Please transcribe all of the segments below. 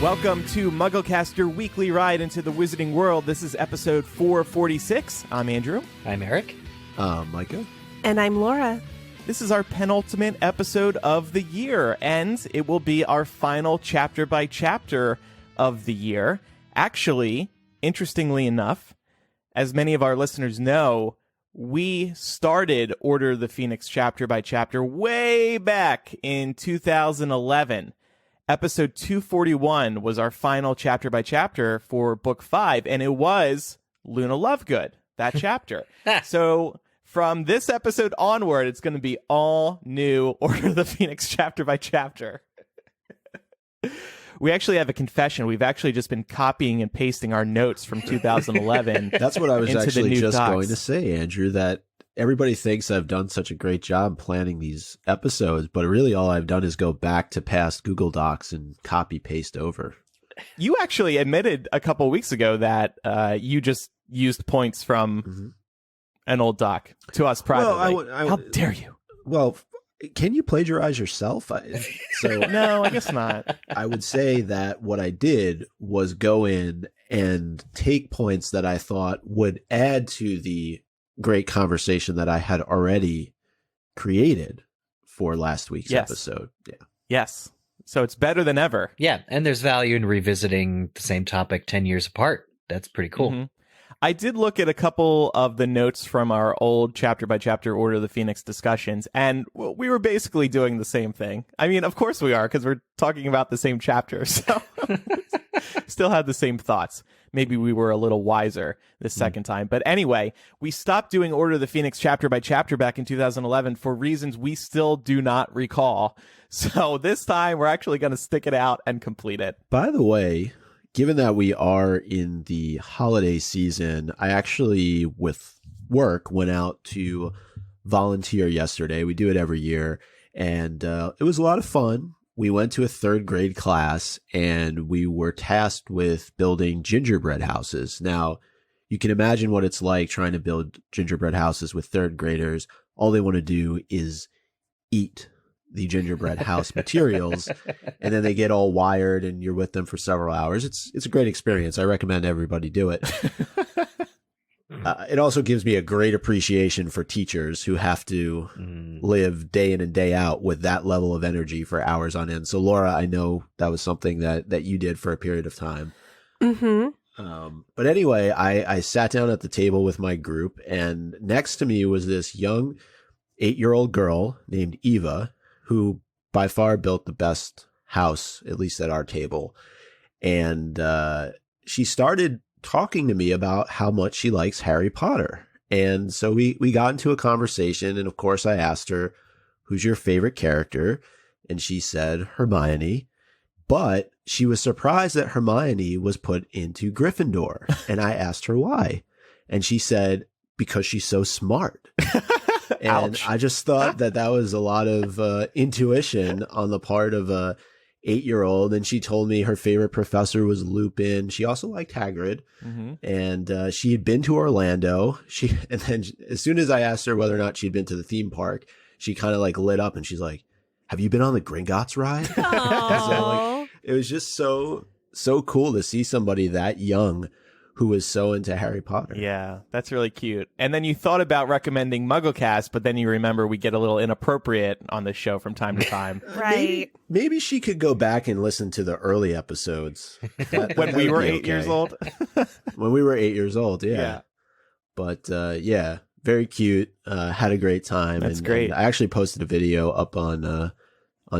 Welcome to MuggleCast, your weekly ride into the wizarding world. This is episode 446. I'm Andrew. I'm Eric. Micah. And I'm Laura. This is our penultimate episode of the year, and it will be our final chapter by chapter of the year. Actually, interestingly enough, as many of our listeners know, we started Order of the Phoenix chapter by chapter way back in 2011. Episode 241 was our final chapter by chapter for book 5, and it was Luna Lovegood, that chapter. So from this episode onward, it's going to be all new Order of the Phoenix chapter by chapter. We actually have a confession. We've actually just been copying and pasting our notes from 2011. That's what I was actually just docs. going to say, Andrew, that everybody thinks I've done such a great job planning these episodes, but really all I've done is go back to past Google Docs and copy paste over. You actually admitted a couple weeks ago that you just used points from an old doc to us privately. Well, How dare you? Well, can you plagiarize yourself? No, I guess not. I would say that what I did was go in and take points that I thought would add to the great conversation that I had already created for last week's episode. Yeah. Yes. So it's better than ever. Yeah, and there's value in revisiting the same topic 10 years apart. That's pretty cool. Mm-hmm. I did look at a couple of the notes from our old chapter by chapter Order of the Phoenix discussions, and we were basically doing the same thing. I mean, of course we are, because we're talking about the same chapter, so still had the same thoughts. Maybe we were a little wiser this second time. But anyway, we stopped doing Order of the Phoenix chapter by chapter back in 2011 for reasons we still do not recall. So this time we're actually going to stick it out and complete it. By the way, given that we are in the holiday season, I actually, with work, went out to volunteer yesterday. We do it every year, and it was a lot of fun. We went to a third grade class, and we were tasked with building gingerbread houses. Now, you can imagine what it's like trying to build gingerbread houses with third graders. All they want to do is eat the gingerbread house materials, and then they get all wired, and you're with them for several hours. It's a great experience. I recommend everybody do it. It also gives me a great appreciation for teachers who have to live day in and day out with that level of energy for hours on end. So, Laura, I know that was something that you did for a period of time. Mm-hmm. But anyway, I sat down at the table with my group, and next to me was this young 8-year-old girl named Eva, who by far built the best house, at least at our table. And she started talking to me about how much she likes Harry Potter. And so we got into a conversation, and of course I asked her, who's your favorite character? And she said Hermione, but she was surprised that Hermione was put into Gryffindor. And I asked her why. And she said, because she's so smart. And Ouch. I just thought that was a lot of intuition on the part of a 8-year-old. And she told me her favorite professor was Lupin. She also liked Hagrid. And she had been to Orlando. And then as soon as I asked her whether or not she'd been to the theme park, she kind of like lit up and she's like, have you been on the Gringotts ride? So, like, it was just so cool to see somebody that young who was so into Harry Potter. Yeah, that's really cute. And then you thought about recommending MuggleCast, but then you remember we get a little inappropriate on this show from time to time. Right. Maybe she could go back and listen to the early episodes. When we were 8 years old? When we were 8 years old, yeah. But yeah, very cute. Had a great time. That's great. And I actually posted a video up on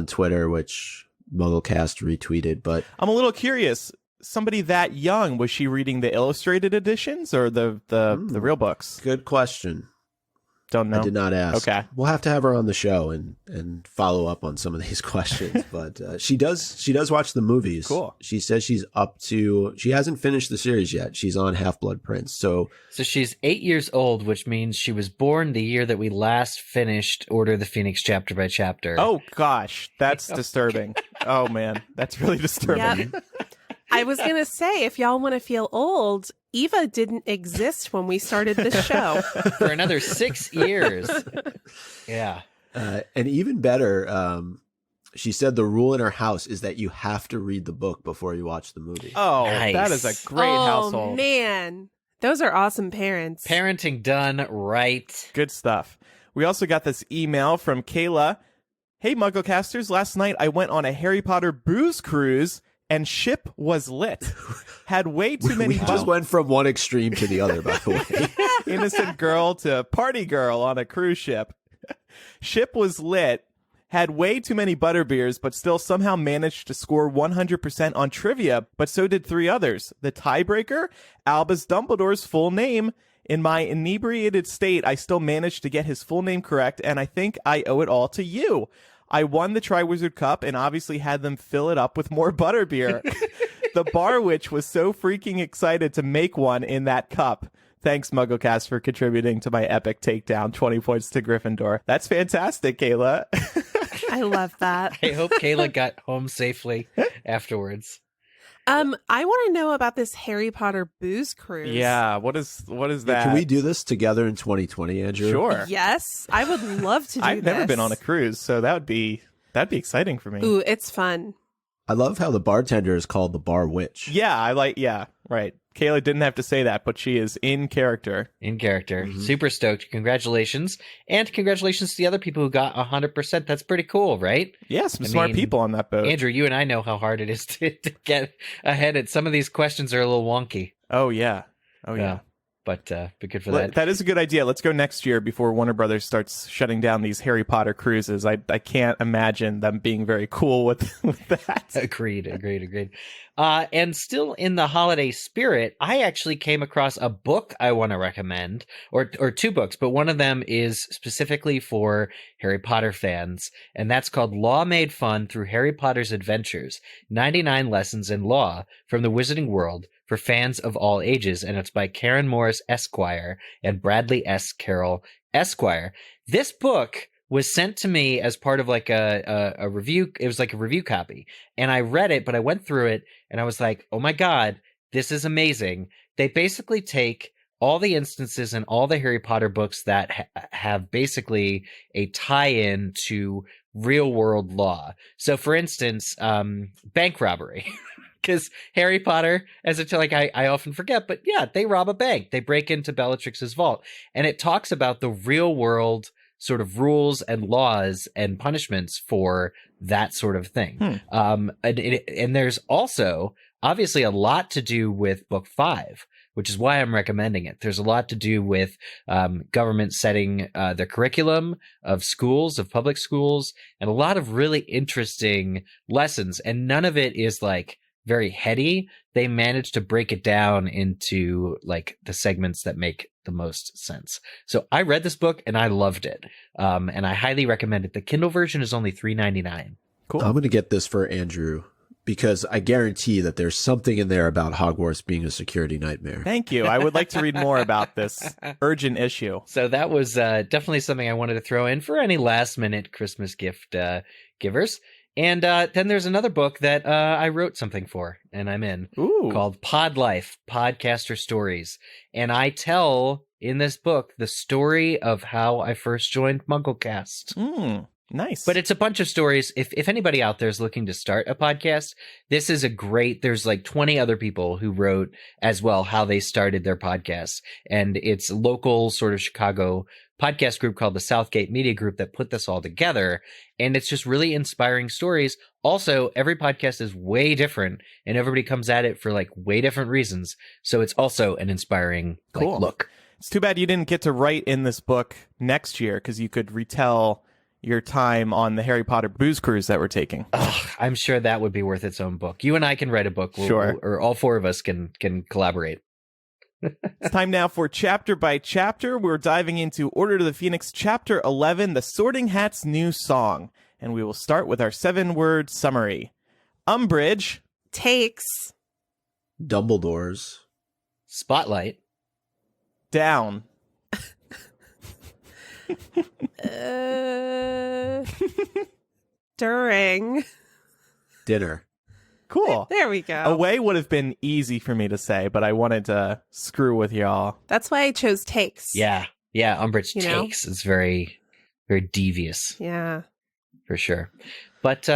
Twitter, which MuggleCast retweeted. But I'm a little curious. Somebody that young, was she reading the illustrated editions or the real books? good question. Don't know. I did not ask. Okay. We'll have to have her on the show and follow up on some of these questions. But she does watch the movies. Cool. She says she hasn't finished the series yet. She's on Half-Blood Prince. So she's 8 years old, which means she was born the year that we last finished Order of the Phoenix chapter by chapter. Oh, gosh. That's disturbing. Oh, man. That's really disturbing. Yep. I was going to say, if y'all want to feel old, Eva didn't exist when we started this show. For another 6 years. Yeah. and even better, She said the rule in her house is that you have to read the book before you watch the movie. Oh, Nice. that is a great household. Oh, man. Those are awesome parents. Parenting done right. Good stuff. We also got this email from Kayla. Hey, MuggleCasters. Last night I went on a Harry Potter booze cruise and ship was lit. Had way too many... We just went from one extreme to the other, by the way. Innocent girl to party girl on a cruise ship. Ship was lit. Had way too many butterbeers, but still somehow managed to score 100% on trivia, but so did 3 others. The tiebreaker, Albus Dumbledore's full name. In my inebriated state, I still managed to get his full name correct, and I think I owe it all to you. I won the Triwizard Cup and obviously had them fill it up with more butterbeer. The bar witch was so freaking excited to make one in that cup. Thanks, MuggleCast, for contributing to my epic takedown. 20 points to Gryffindor. That's fantastic, Kayla. I love that. I hope Kayla got home safely afterwards. I want to know about this Harry Potter booze cruise. Yeah, what is that? Can we do this together in 2020, Andrew? Sure. Yes, I would love to do I've this. never been on a cruise, so that'd be exciting for me. Ooh, it's fun. I love how the bartender is called the bar witch. Yeah, right. Kayla didn't have to say that, but she is in character. In character. Mhm. Super stoked. Congratulations. And congratulations to the other people who got 100%. That's pretty cool, right? Yeah, some I smart mean, people on that boat. Andrew, you and I know how hard it is to get ahead. At some of these questions are a little wonky. Oh, yeah. But good for that. That is a good idea. Let's go next year before Warner Brothers starts shutting down these Harry Potter cruises. I can't imagine them being very cool with that. Agreed. And still in the holiday spirit, I actually came across a book I want to recommend, or 2 books, but one of them is specifically for Harry Potter fans, and that's called Law Made Fun Through Harry Potter's Adventures, 99 Lessons in Law from the Wizarding World for Fans of All Ages, and it's by Karen Morris Esquire and Bradley S. Carroll Esquire. This book was sent to me as part of like a review. It was like a review copy, and I read it, but I went through it and I was like, oh my God, this is amazing. They basically take all the instances in all the Harry Potter books that have basically a tie-in to real world law. So for instance, bank robbery. Because Harry Potter, I often forget, but yeah, they rob a bank. They break into Bellatrix's vault. And it talks about the real world sort of rules and laws and punishments for that sort of thing. And there's also obviously a lot to do with book 5, which is why I'm recommending it. There's a lot to do with government setting the curriculum of schools, of public schools, and a lot of really interesting lessons. And none of it is like very heady. They managed to break it down into like the segments that make the most sense. So I read this book and I loved it. And I highly recommend it. The Kindle version is only $3.99. Cool. I'm going to get this for Andrew because I guarantee that there's something in there about Hogwarts being a security nightmare. Thank you. I would like to read more about this urgent issue. So that was definitely something I wanted to throw in for any last minute Christmas gift givers. And then there's another book that I wrote something for, and I'm in, called Pod Life, Podcaster Stories. And I tell in this book the story of how I first joined MuggleCast. Nice. But it's a bunch of stories. If anybody out there is looking to start a podcast, this is there's like 20 other people who wrote as well how they started their podcasts. And it's a local sort of Chicago podcast group called the Southgate Media Group that put this all together. And it's just really inspiring stories. Also, every podcast is way different and everybody comes at it for like way different reasons. So it's also an inspiring look. It's too bad you didn't get to write in this book next year because you could retell your time on the Harry Potter booze cruise that we're taking. I'm sure that would be worth its own book. You and I can write a book. Sure. Or all 4 of us can collaborate. It's time now for Chapter by Chapter. We're diving into Order to the Phoenix, Chapter 11, The Sorting Hat's New Song. And we will start with our 7-word summary. Umbridge Takes Dumbledore's Spotlight. Down. During dinner. Cool. There we go. Away would have been easy for me to say, but I wanted to screw with y'all. That's why I chose takes. Yeah. Umbridge You know? takes. It's very, very devious. Yeah. For sure. But,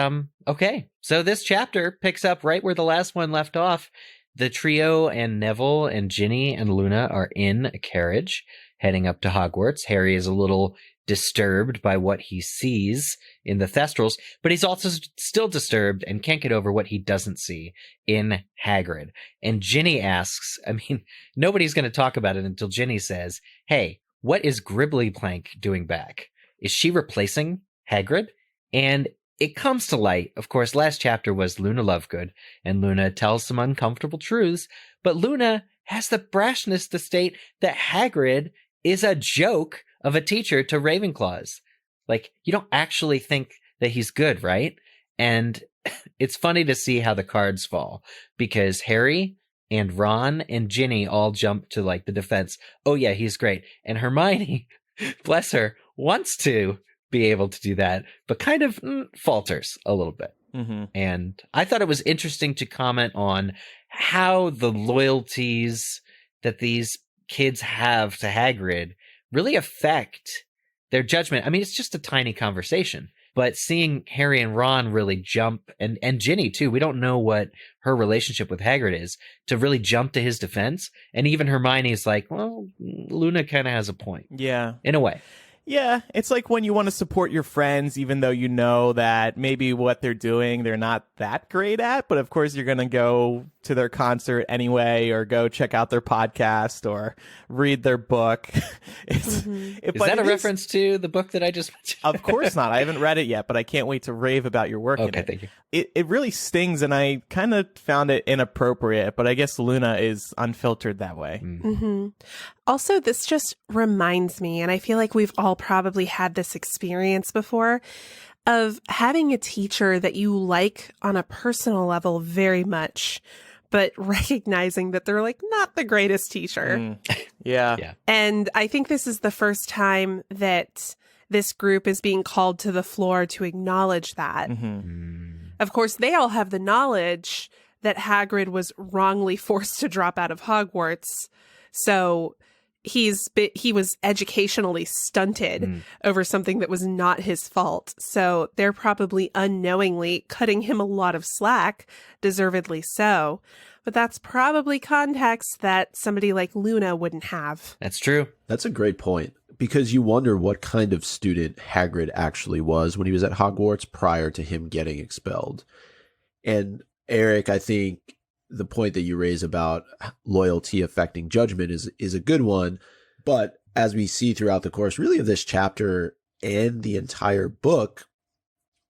okay. So this chapter picks up right where the last one left off. The trio and Neville and Ginny and Luna are in a carriage heading up to Hogwarts. Harry is a little disturbed by what he sees in the Thestrals, but he's also still disturbed and can't get over what he doesn't see in Hagrid. And Ginny asks, I mean, nobody's going to talk about it until Ginny says, hey, what is Gribbly doing back? Is she replacing Hagrid? And it comes to light. Of course, last chapter was Luna Lovegood, and Luna tells some uncomfortable truths, but Luna has the brashness to state that Hagrid is a joke of a teacher to Ravenclaws. Like, you don't actually think that he's good, right? And it's funny to see how the cards fall, because Harry and Ron and Ginny all jump to, like, the defense. Oh, yeah, he's great. And Hermione, bless her, wants to be able to do that, but kind of falters a little bit. Mm-hmm. And I thought it was interesting to comment on how the loyalties that these kids have to Hagrid really affect their judgment. I mean, it's just a tiny conversation, but seeing Harry and Ron really jump, and Ginny too, we don't know what her relationship with Hagrid is, to really jump to his defense. And even Hermione's like, well, Luna kind of has a point. Yeah. In a way. Yeah, it's like when you want to support your friends, even though you know that maybe what they're doing, they're not that great at. But of course, you're going to go to their concert anyway, or go check out their podcast, or read their book. Is that a reference to the book that I just mentioned? Of course not. I haven't read it yet, but I can't wait to rave about your work in it. Okay, thank you. It really stings, and I kind of found it inappropriate, but I guess Luna is unfiltered that way. Mm-hmm. Also, this just reminds me, and I feel like we've all probably had this experience before, of having a teacher that you like on a personal level very much, but recognizing that they're like not the greatest teacher. Yeah. And I think this is the first time that this group is being called to the floor to acknowledge that. Of course, they all have the knowledge that Hagrid was wrongly forced to drop out of Hogwarts. So he was educationally stunted over something that was not his fault. So they're probably unknowingly cutting him a lot of slack, deservedly so. But that's probably context that somebody like Luna wouldn't have. That's true. That's a great point, because you wonder what kind of student Hagrid actually was when he was at Hogwarts prior to him getting expelled. And Eric, I think the point that you raise about loyalty affecting judgment is a good one. But as we see throughout the course, really, of this chapter and the entire book,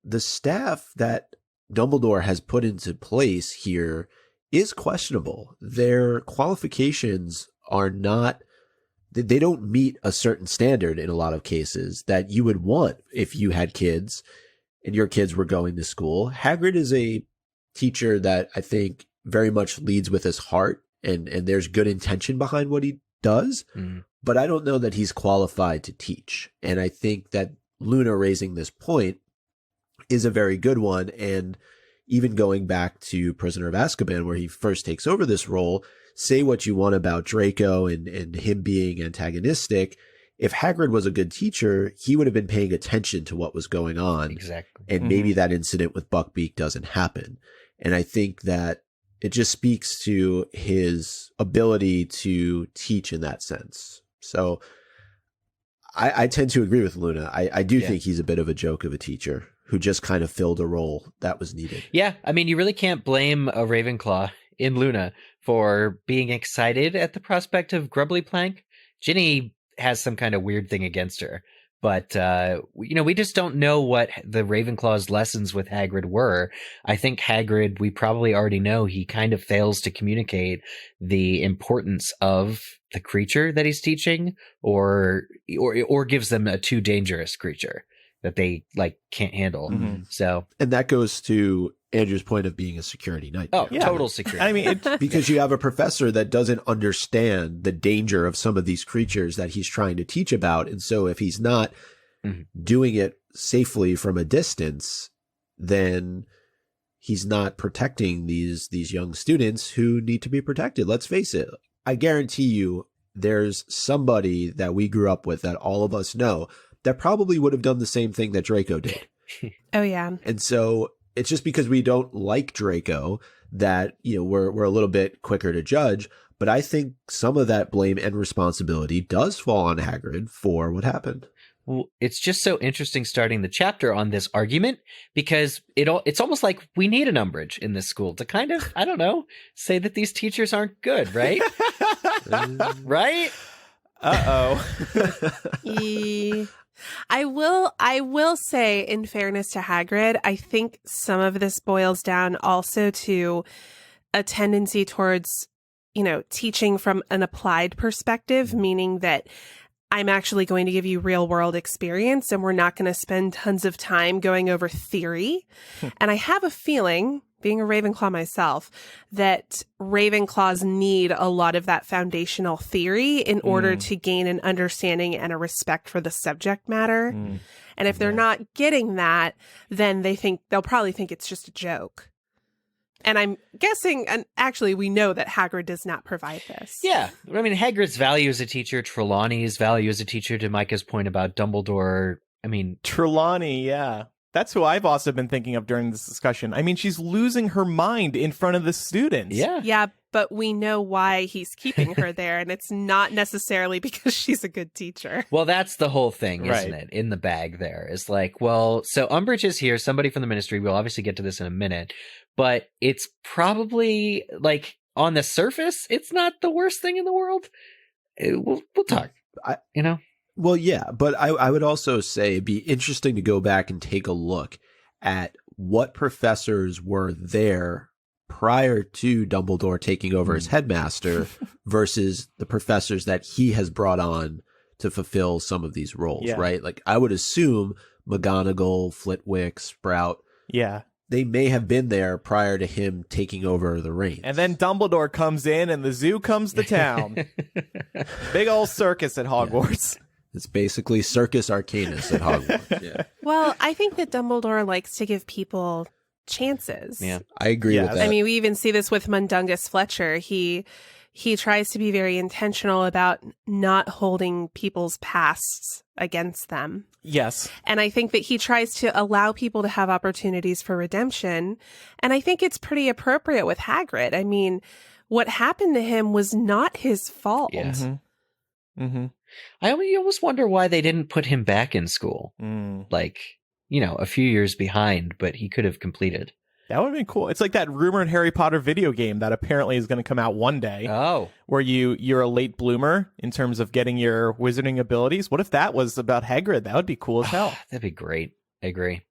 the staff that Dumbledore has put into place here is questionable. Their qualifications are not, they don't meet a certain standard in a lot of cases that you would want if you had kids and your kids were going to school. Hagrid is a teacher that I think very much leads with his heart, and there's good intention behind what he does, but I don't know that he's qualified to teach. And I think that Luna raising this point is a very good one. And even going back to Prisoner of Azkaban, where he first takes over this role, say what you want about Draco and him being antagonistic. If Hagrid was a good teacher, he would have been paying attention to what was going on. Exactly. And maybe that incident with Buckbeak doesn't happen. And I think that it just speaks to his ability to teach in that sense. So I tend to agree with Luna. I do think he's a bit of a joke of a teacher who just kind of filled a role that was needed. Yeah, I mean, you really can't blame a Ravenclaw in Luna for being excited at the prospect of Grubbly. Ginny has some kind of weird thing against her. But, we just don't know what the Ravenclaw's lessons with Hagrid were. I think Hagrid, we probably already know he kind of fails to communicate the importance of the creature that he's teaching, or gives them a too dangerous creature that they can't handle. So, and that goes to Andrew's point of being a security knight. Oh, yeah. Total security. I mean, because you have a professor that doesn't understand the danger of some of these creatures that he's trying to teach about. And so if he's not doing it safely from a distance, then he's not protecting these young students who need to be protected. Let's face it. I guarantee you there's somebody that we grew up with that all of us know that probably would have done the same thing that Draco did. Oh, yeah. And so it's just because we don't like Draco that, we're a little bit quicker to judge. But I think some of that blame and responsibility does fall on Hagrid for what happened. Well, it's just so interesting starting the chapter on this argument because it's almost like we need an Umbridge in this school to kind of, I don't know, say that these teachers aren't good, right? Right? Uh-oh. I will say, in fairness to Hagrid, I think some of this boils down also to a tendency towards, teaching from an applied perspective, meaning that I'm actually going to give you real world experience and we're not going to spend tons of time going over theory. And I have a feeling, being a Ravenclaw myself, that Ravenclaws need a lot of that foundational theory in order to gain an understanding and a respect for the subject matter. And if they're not getting that, then they'll probably think it's just a joke. And I'm guessing, and actually we know that Hagrid does not provide this. Yeah. I mean, Hagrid's value as a teacher, Trelawney's value as a teacher, to Micah's point about Dumbledore. I mean, Trelawney, yeah. That's who I've also been thinking of during this discussion. I mean, she's losing her mind in front of the students. Yeah. Yeah, but we know why he's keeping her there, and it's not necessarily because she's a good teacher. Well, that's the whole thing, isn't Right. it? In the bag there. It's like, well, so Umbridge is here, somebody from the ministry. We'll obviously get to this in a minute. But it's probably, like, on the surface, it's not the worst thing in the world. We'll talk, Well, yeah, but I would also say it'd be interesting to go back and take a look at what professors were there prior to Dumbledore taking over as headmaster versus the professors that he has brought on to fulfill some of these roles, right? Like, I would assume McGonagall, Flitwick, Sprout, they may have been there prior to him taking over the reins. And then Dumbledore comes in and the zoo comes to town. Big old circus at Hogwarts. Yeah. It's basically Circus Arcanus at Hogwarts. Yeah. Well, I think that Dumbledore likes to give people chances. Yeah. I agree with that. I mean, we even see this with Mundungus Fletcher. He tries to be very intentional about not holding people's pasts against them. Yes. And I think that he tries to allow people to have opportunities for redemption. And I think it's pretty appropriate with Hagrid. I mean, what happened to him was not his fault. Yeah. Mm-hmm. I almost wonder why they didn't put him back in school. Like, a few years behind, but he could have completed. That would have been cool. It's like that rumored Harry Potter video game that apparently is going to come out one day. Oh. Where you're a late bloomer in terms of getting your wizarding abilities. What if that was about Hagrid? That would be cool as hell. That'd be great. I agree.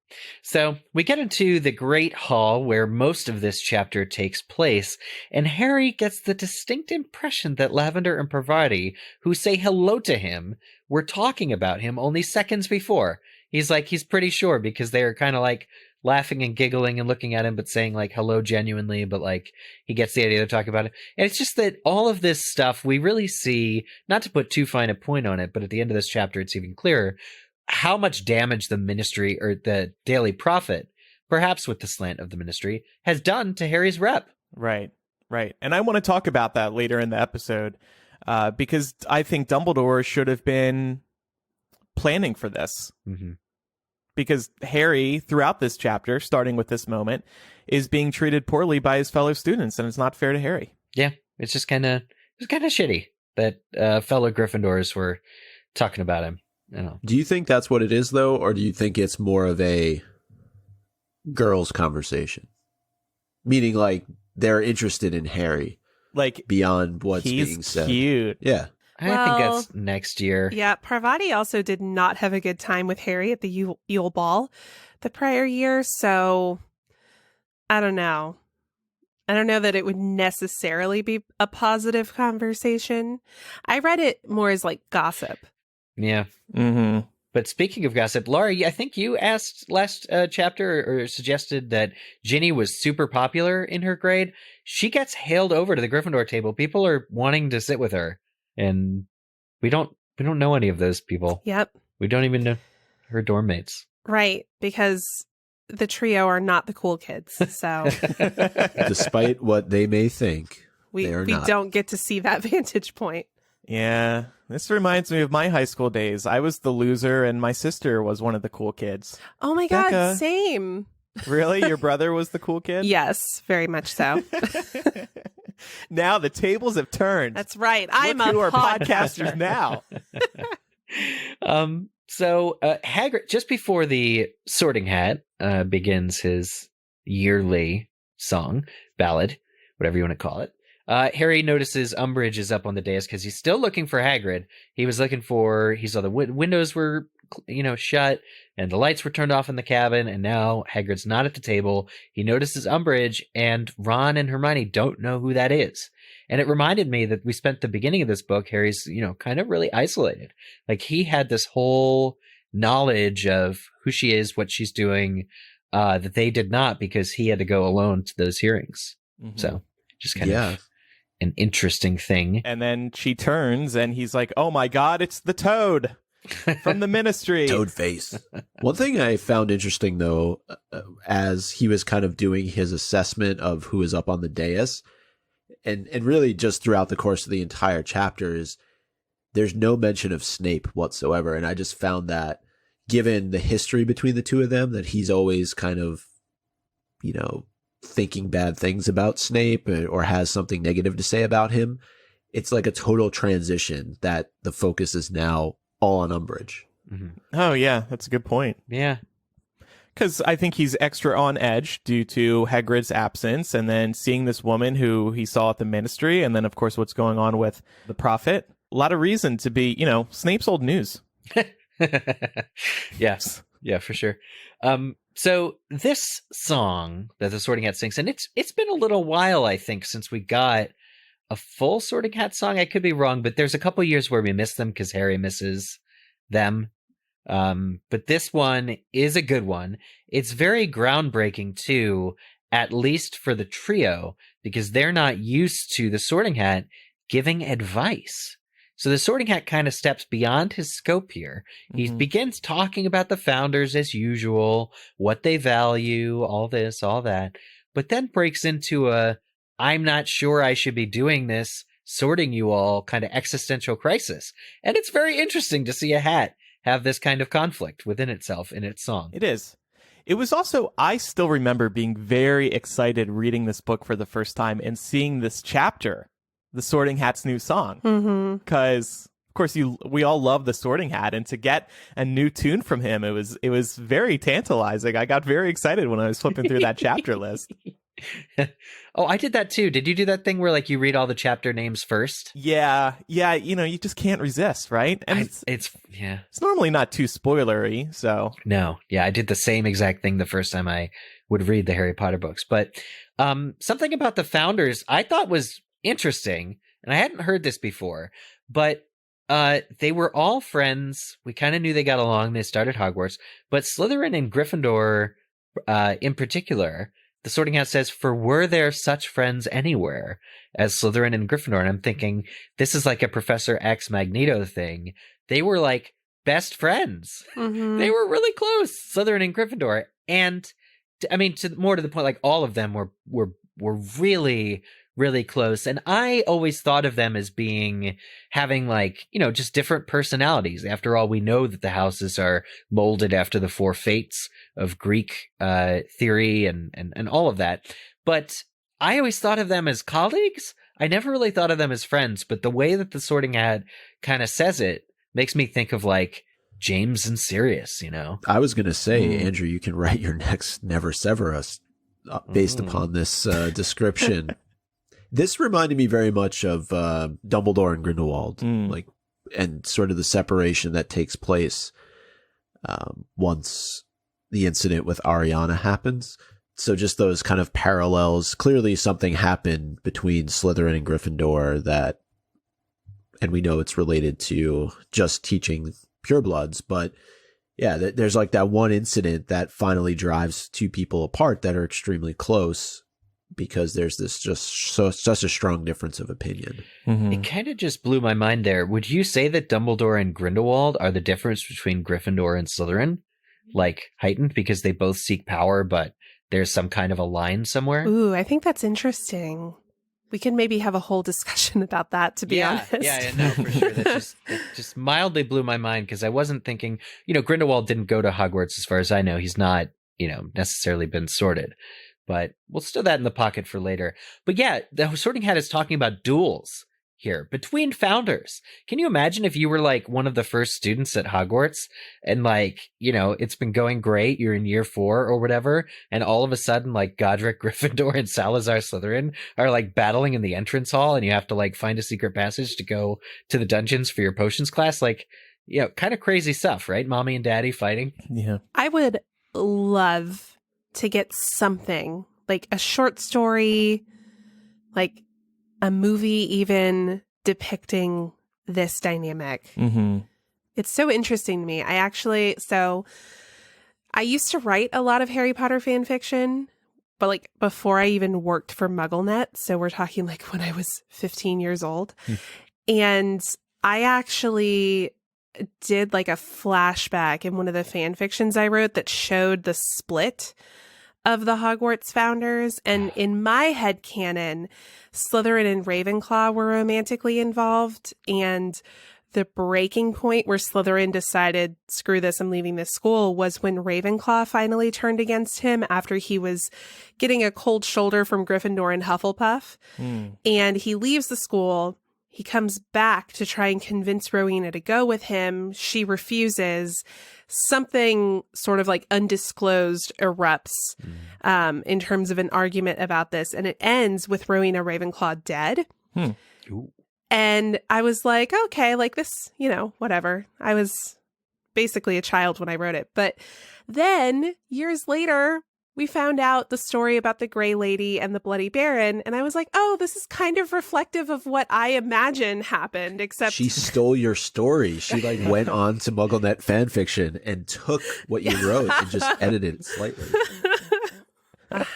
So we get into the Great Hall where most of this chapter takes place, and Harry gets the distinct impression that Lavender and Parvati, who say hello to him, were talking about him only seconds before. He's pretty sure because they're kind of like laughing and giggling and looking at him, but saying like hello genuinely, but like he gets the idea they're talking about it. And it's just that all of this stuff we really see, not to put too fine a point on it, but at the end of this chapter, it's even clearer how much damage the ministry or the Daily Prophet, perhaps with the slant of the ministry, has done to Harry's rep. Right. And I want to talk about that later in the episode because I think Dumbledore should have been planning for this. Mm-hmm. Because Harry, throughout this chapter, starting with this moment, is being treated poorly by his fellow students, and it's not fair to Harry. Yeah, it's just kind of shitty that fellow Gryffindors were talking about him. Do you think that's what it is, though, or do you think it's more of a girls' conversation? Meaning, like, they're interested in Harry, like beyond what's being said. He's cute. Yeah. I think that's next year. Yeah, Parvati also did not have a good time with Harry at the Yule Ball the prior year, so I don't know. I don't know that it would necessarily be a positive conversation. I read it more as like gossip. Yeah. Mm-hmm. But speaking of gossip, Laura, I think you asked last chapter or suggested that Ginny was super popular in her grade. She gets hailed over to the Gryffindor table. People are wanting to sit with her. And we don't know any of those people. Yep. We don't even know her dorm mates. Right, because the trio are not the cool kids. So Despite what they may think, we they are not. don't get to see that vantage point. Yeah, this reminds me of my high school days. I was the loser, and my sister was one of the cool kids. Oh my God, Becca. same. Really? Your brother was the cool kid? Yes, very much so. Now the tables have turned. That's right. Look I'm a who are podcaster podcasters now. So Hagrid, just before the Sorting Hat begins his yearly song, ballad, whatever you want to call it, Harry notices Umbridge is up on the dais because he's still looking for Hagrid. He saw the windows were, shut and the lights were turned off in the cabin, and now Hagrid's not at the table. He notices Umbridge, and Ron and Hermione don't know who that is. And it reminded me that we spent the beginning of this book, Harry's, kind of really isolated. Like, he had this whole knowledge of who she is, what she's doing, that they did not, because he had to go alone to those hearings. Mm-hmm. So just kind of an interesting thing. And then she turns and he's like, oh my God, it's the Toad from the Ministry. Toad face. One thing I found interesting, though, as he was kind of doing his assessment of who is up on the dais, and really just throughout the course of the entire chapter, is there's no mention of Snape whatsoever. And I just found that, given the history between the two of them, that he's always kind of, thinking bad things about Snape or has something negative to say about him. It's like a total transition that the focus is now all on Umbridge. Mm-hmm. Oh, yeah, that's a good point. Yeah. Because I think he's extra on edge due to Hagrid's absence, and then seeing this woman who he saw at the Ministry, and then, of course, what's going on with the Prophet. A lot of reason to be, Snape's old news. Yes. Yeah, for sure. So this song that the Sorting Hat sings, and it's been a little while, I think, since we got a full Sorting Hat song. I could be wrong, but there's a couple years where we miss them because Harry misses them. But this one is a good one. It's very groundbreaking too, at least for the trio, because they're not used to the Sorting Hat giving advice. So the Sorting Hat kind of steps beyond his scope here. He begins talking about the founders as usual, what they value, all this, all that, but then breaks into I'm not sure I should be doing this, sorting you all kind of existential crisis. And it's very interesting to see a hat have this kind of conflict within itself in its song. It is. It was also, I still remember being very excited reading this book for the first time and seeing this chapter, the Sorting Hat's new song. Because, of course, we all love the Sorting Hat, and to get a new tune from him, it was very tantalizing. I got very excited when I was flipping through that chapter list. Oh, I did that too. Did you do that thing where like you read all the chapter names first? Yeah, you just can't resist, right? And it's normally not too spoilery, so no, yeah, I did the same exact thing the first time I would read the Harry Potter books. But something about the founders I thought was interesting, and I hadn't heard this before, but they were all friends. We kind of knew they got along. They started Hogwarts, but Slytherin and Gryffindor, in particular, the Sorting Hat says, for were there such friends anywhere as Slytherin and Gryffindor? And I'm thinking, this is like a Professor X Magneto thing. They were like best friends. They were really close, Slytherin and Gryffindor. And more to the point, like all of them were really, really close. And I always thought of them as having like, just different personalities. After all, we know that the houses are molded after the four fates of Greek theory and all of that. But I always thought of them as colleagues. I never really thought of them as friends, but the way that the Sorting Hat kind of says it makes me think of like James and Sirius, I was going to say, Andrew, you can write your next Never Sever Us based upon this description. This reminded me very much of Dumbledore and Grindelwald, and sort of the separation that takes place once the incident with Ariana happens. So just those kind of parallels. Clearly something happened between Slytherin and Gryffindor and we know it's related to just teaching purebloods, but yeah, there's like that one incident that finally drives two people apart that are extremely close, because there's this such a strong difference of opinion. It kind of just blew my mind there. Would you say that Dumbledore and Grindelwald are the difference between Gryffindor and Slytherin? Like heightened because they both seek power, but there's some kind of a line somewhere? Ooh, I think that's interesting. We can maybe have a whole discussion about that, to be honest. Yeah, no, for sure. That just mildly blew my mind because I wasn't thinking, Grindelwald didn't go to Hogwarts as far as I know. He's not, necessarily been sorted. But we'll stow that in the pocket for later. But yeah, the Sorting Hat is talking about duels here between founders. Can you imagine if you were like one of the first students at Hogwarts and like, it's been going great, you're in year 4 or whatever, and all of a sudden like Godric Gryffindor and Salazar Slytherin are like battling in the entrance hall and you have to like find a secret passage to go to the dungeons for your potions class? Like, kind of crazy stuff, right? Mommy and daddy fighting. Yeah. I would love to get something like a short story, like a movie even depicting this dynamic. Mm-hmm. It's so interesting to me. I used to write a lot of Harry Potter fan fiction, but like before I even worked for MuggleNet. So we're talking like when I was 15 years old. And I actually did like a flashback in one of the fan fictions I wrote that showed the split of the Hogwarts founders. And in my headcanon, Slytherin and Ravenclaw were romantically involved. And the breaking point where Slytherin decided, screw this, I'm leaving this school, was when Ravenclaw finally turned against him after he was getting a cold shoulder from Gryffindor and Hufflepuff. And he leaves the school. He comes back to try and convince Rowena to go with him. She refuses. Something sort of like undisclosed erupts in terms of an argument about this. And it ends with Rowena Ravenclaw dead. Ooh. And I was like, okay, like this, whatever. I was basically a child when I wrote it. But then years later, we found out the story about the Grey Lady and the Bloody Baron. And I was like, oh, this is kind of reflective of what I imagine happened, except she stole your story. She like went on to MuggleNet fanfiction and took what you wrote and just edited it slightly.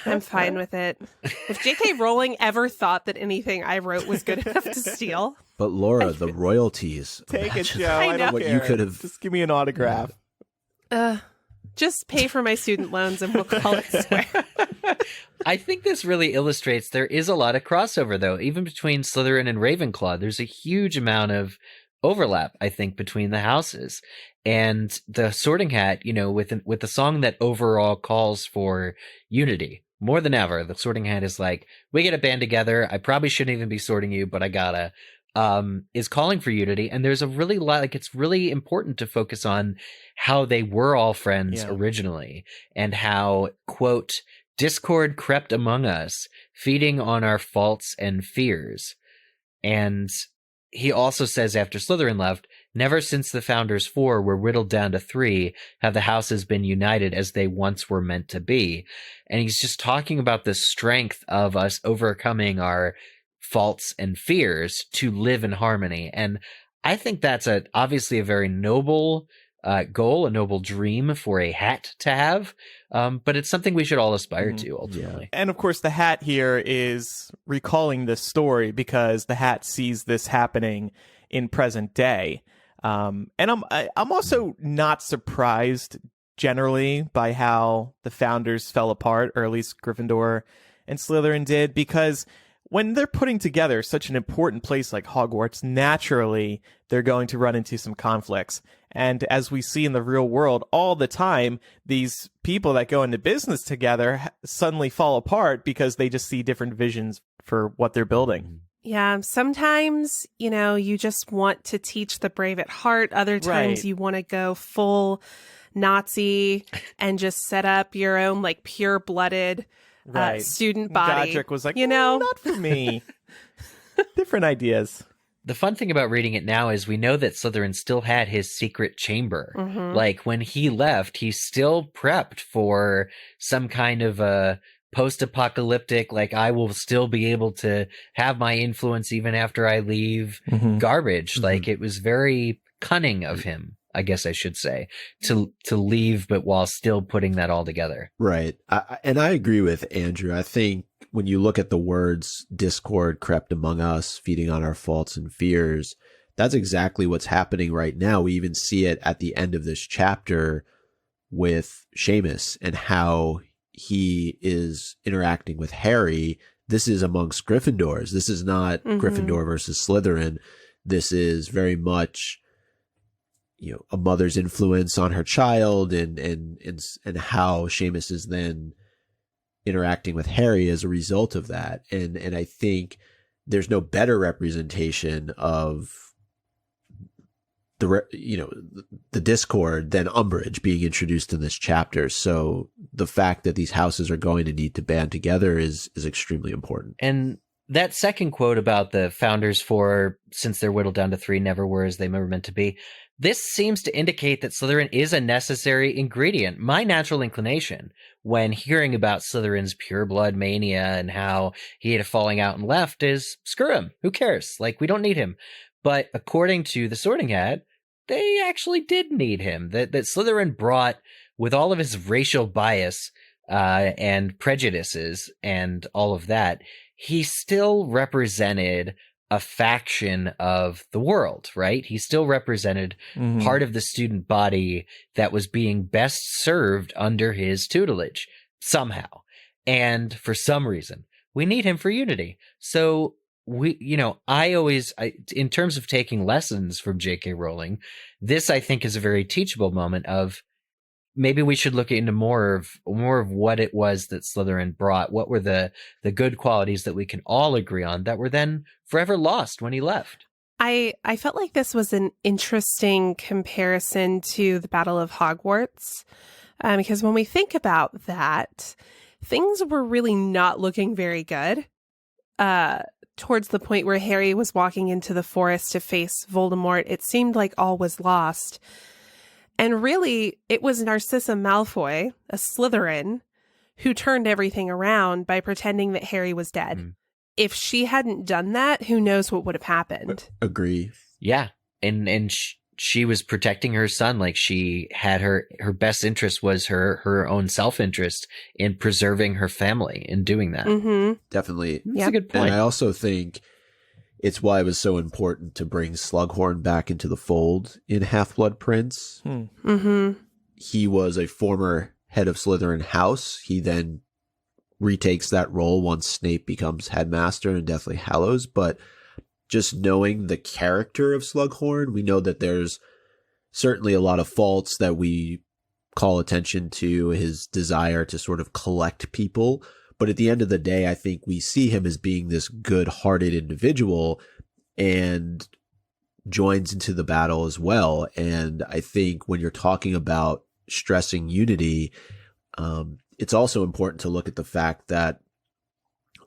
I'm fine with it. If J.K. Rowling ever thought that anything I wrote was good enough to steal. But Laura, the royalties. Take it, imagine Joe. I don't what care. you could have. Just give me an autograph. Just pay for my student loans and we'll call it square. I think this really illustrates there is a lot of crossover, though, even between Slytherin and Ravenclaw. There's a huge amount of overlap, I think, between the houses. And the Sorting Hat, with the song that overall calls for unity more than ever, the Sorting Hat is like, we get a band together. I probably shouldn't even be sorting you, but I gotta. Is calling for unity. And there's a really lot, like, it's really important to focus on how they were all friends originally and how, quote, discord crept among us, feeding on our faults and fears. And he also says after Slytherin left, never since the Founders 4 were whittled down to 3 have the houses been united as they once were meant to be. And he's just talking about the strength of us overcoming our faults and fears to live in harmony. And I think that's obviously a very noble goal, a noble dream for a hat to have. But it's something we should all aspire to ultimately. And of course, the hat here is recalling this story because the hat sees this happening in present day. And I'm also not surprised generally by how the Founders fell apart, or at least Gryffindor and Slytherin did, because when they're putting together such an important place like Hogwarts, naturally, they're going to run into some conflicts. And as we see in the real world all the time, these people that go into business together suddenly fall apart because they just see different visions for what they're building. Yeah, sometimes, you just want to teach the brave at heart. Other times you want to go full Nazi and just set up your own like pure-blooded student body. Godric was like, not for me. Different ideas. The fun thing about reading it now is we know that Slytherin still had his secret chamber. Like when he left, he still prepped for some kind of a post-apocalyptic, like I will still be able to have my influence even after I leave garbage. Like it was very cunning of him, I guess I should say, to leave, but while still putting that all together. Right. And I agree with Andrew. I think when you look at the words discord crept among us, feeding on our faults and fears, that's exactly what's happening right now. We even see it at the end of this chapter with Seamus and how he is interacting with Harry this is amongst Gryffindors. This is not Gryffindor versus Slytherin. This is very much, a mother's influence on her child and how Seamus is then interacting with Harry as a result of that. And I think there's no better representation of the discord than Umbridge being introduced in this chapter. So the fact that these houses are going to need to band together is extremely important. And that second quote about the founders four, since they're whittled down to three, never were as they were meant to be. This seems to indicate that Slytherin is a necessary ingredient. My natural inclination when hearing about Slytherin's pureblood mania and how he had a falling out and left is, screw him. Who cares? Like, we don't need him. But according to the Sorting Hat, they actually did need him. That Slytherin brought, with all of his racial bias and prejudices and all of that, he still represented a faction of the world, right? He still represented part of the student body that was being best served under his tutelage somehow. And for some reason, we need him for unity. So in terms of taking lessons from J.K. Rowling, this I think is a very teachable moment of maybe we should look into more of what it was that Slytherin brought. What were the good qualities that we can all agree on that were then forever lost when he left? I felt like this was an interesting comparison to the Battle of Hogwarts, because when we think about that, things were really not looking very good. Towards the point where Harry was walking into the forest to face Voldemort, it seemed like all was lost. And really, it was Narcissa Malfoy, a Slytherin, who turned everything around by pretending that Harry was dead. If she hadn't done that, who knows what would have happened? Agree. Yeah. And she was protecting her son. Like, she had her best interest was her own self-interest in preserving her family in doing that. Definitely. That's a good point. And I also think it's why it was so important to bring Slughorn back into the fold in Half-Blood Prince. He was a former head of Slytherin House. He then retakes that role once Snape becomes headmaster in Deathly Hallows. But just knowing the character of Slughorn, we know that there's certainly a lot of faults that we call attention to, his desire to sort of collect people. But at the end of the day, I think we see him as being this good-hearted individual and joins into the battle as well. And I think when you're talking about stressing unity, it's also important to look at the fact that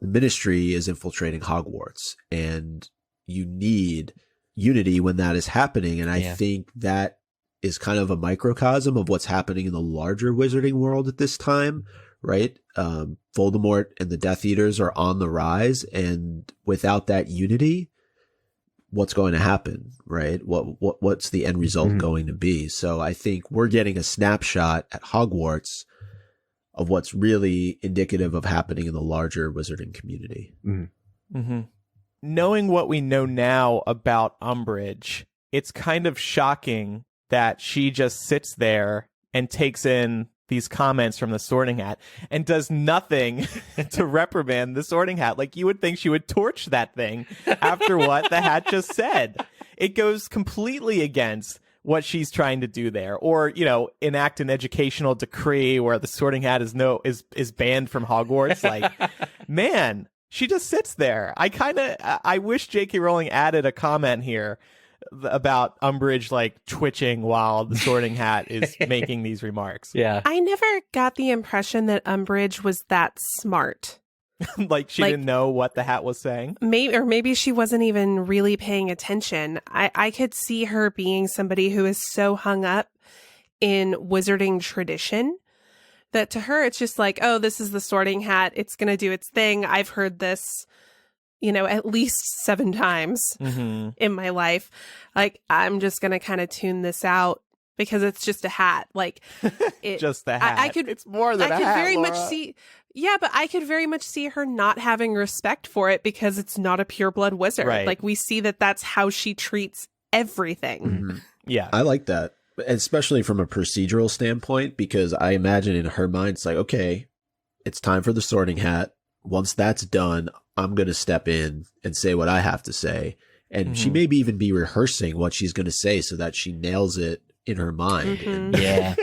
the Ministry is infiltrating Hogwarts, and you need unity when that is happening. And I think that is kind of a microcosm of what's happening in the larger wizarding world at this time, right? Voldemort and the Death Eaters are on the rise, and without that unity, what's going to happen, right? What's the end result going to be? So I think we're getting a snapshot at Hogwarts of what's really indicative of happening in the larger wizarding community. Knowing what we know now about Umbridge, it's kind of shocking that she just sits there and takes in these comments from the Sorting Hat and does nothing to reprimand the Sorting Hat. Like, you would think she would torch that thing after what the Hat just said. It goes completely against what she's trying to do there, or, enact an educational decree where the Sorting Hat is banned from Hogwarts. Like, man, she just sits there. I wish J.K. Rowling added a comment here about Umbridge like twitching while the Sorting Hat is making these remarks. Yeah. I never got the impression that Umbridge was that smart. Like she didn't know what the Hat was saying? Maybe she wasn't even really paying attention. I could see her being somebody who is so hung up in wizarding tradition that to her it's just like, oh, this is the Sorting Hat. It's going to do its thing. I've heard this, at least 7 times in my life. Like, I'm just going to kind of tune this out because it's just a hat. Like, just the hat. It's more than a hat. Very much see. Yeah, but I could very much see her not having respect for it because it's not a pureblood wizard. Right. Like, we see that that's how she treats everything. Yeah. I like that, especially from a procedural standpoint, because I imagine in her mind, it's like, okay, it's time for the Sorting Hat. once that's done, I'm going to step in and say what I have to say. And she maybe even be rehearsing what she's going to say so that she nails it in her mind. And, Yeah.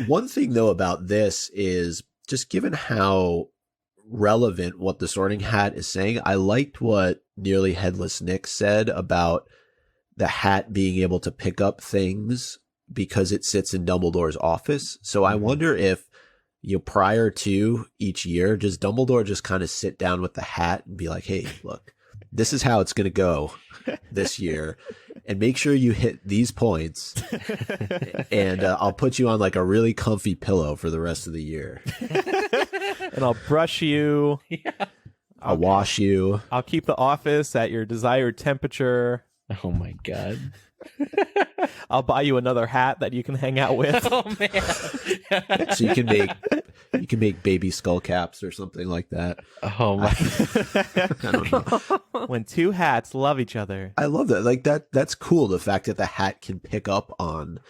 one thing, though, about this is just given how relevant what the Sorting Hat is saying, I liked what Nearly Headless Nick said about the hat being able to pick up things because it sits in Dumbledore's office. So I wonder if, prior to each year, does Dumbledore just kind of sit down with the hat and be like, hey, look, this is how it's going to go this year. And make sure you hit these points. And I'll put you on like a really comfy pillow for the rest of the year. And I'll brush you. Yeah. I'll wash you. I'll keep the office at your desired temperature. Oh my God. I'll buy you another hat that you can hang out with. Oh man. So you can make baby skull caps or something like that. Oh my. I don't know. When two hats love each other. I love that. Like that's cool. The fact that the hat can pick up on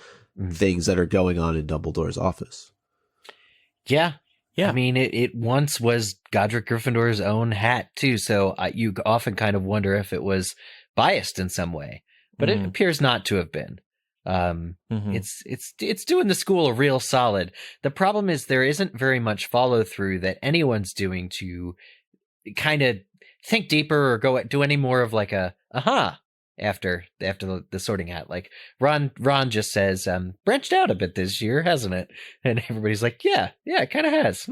things that are going on in Dumbledore's office. Yeah. Yeah. I mean, it once was Godric Gryffindor's own hat too. So you often kind of wonder if it was biased in some way, but it appears not to have been. It's doing the school a real solid. The problem is there isn't very much follow through that anyone's doing to kind of think deeper or do any more of like a aha after the Sorting Hat. Like Ron just says, branched out a bit this year, hasn't it? And everybody's like, yeah, it kind of has.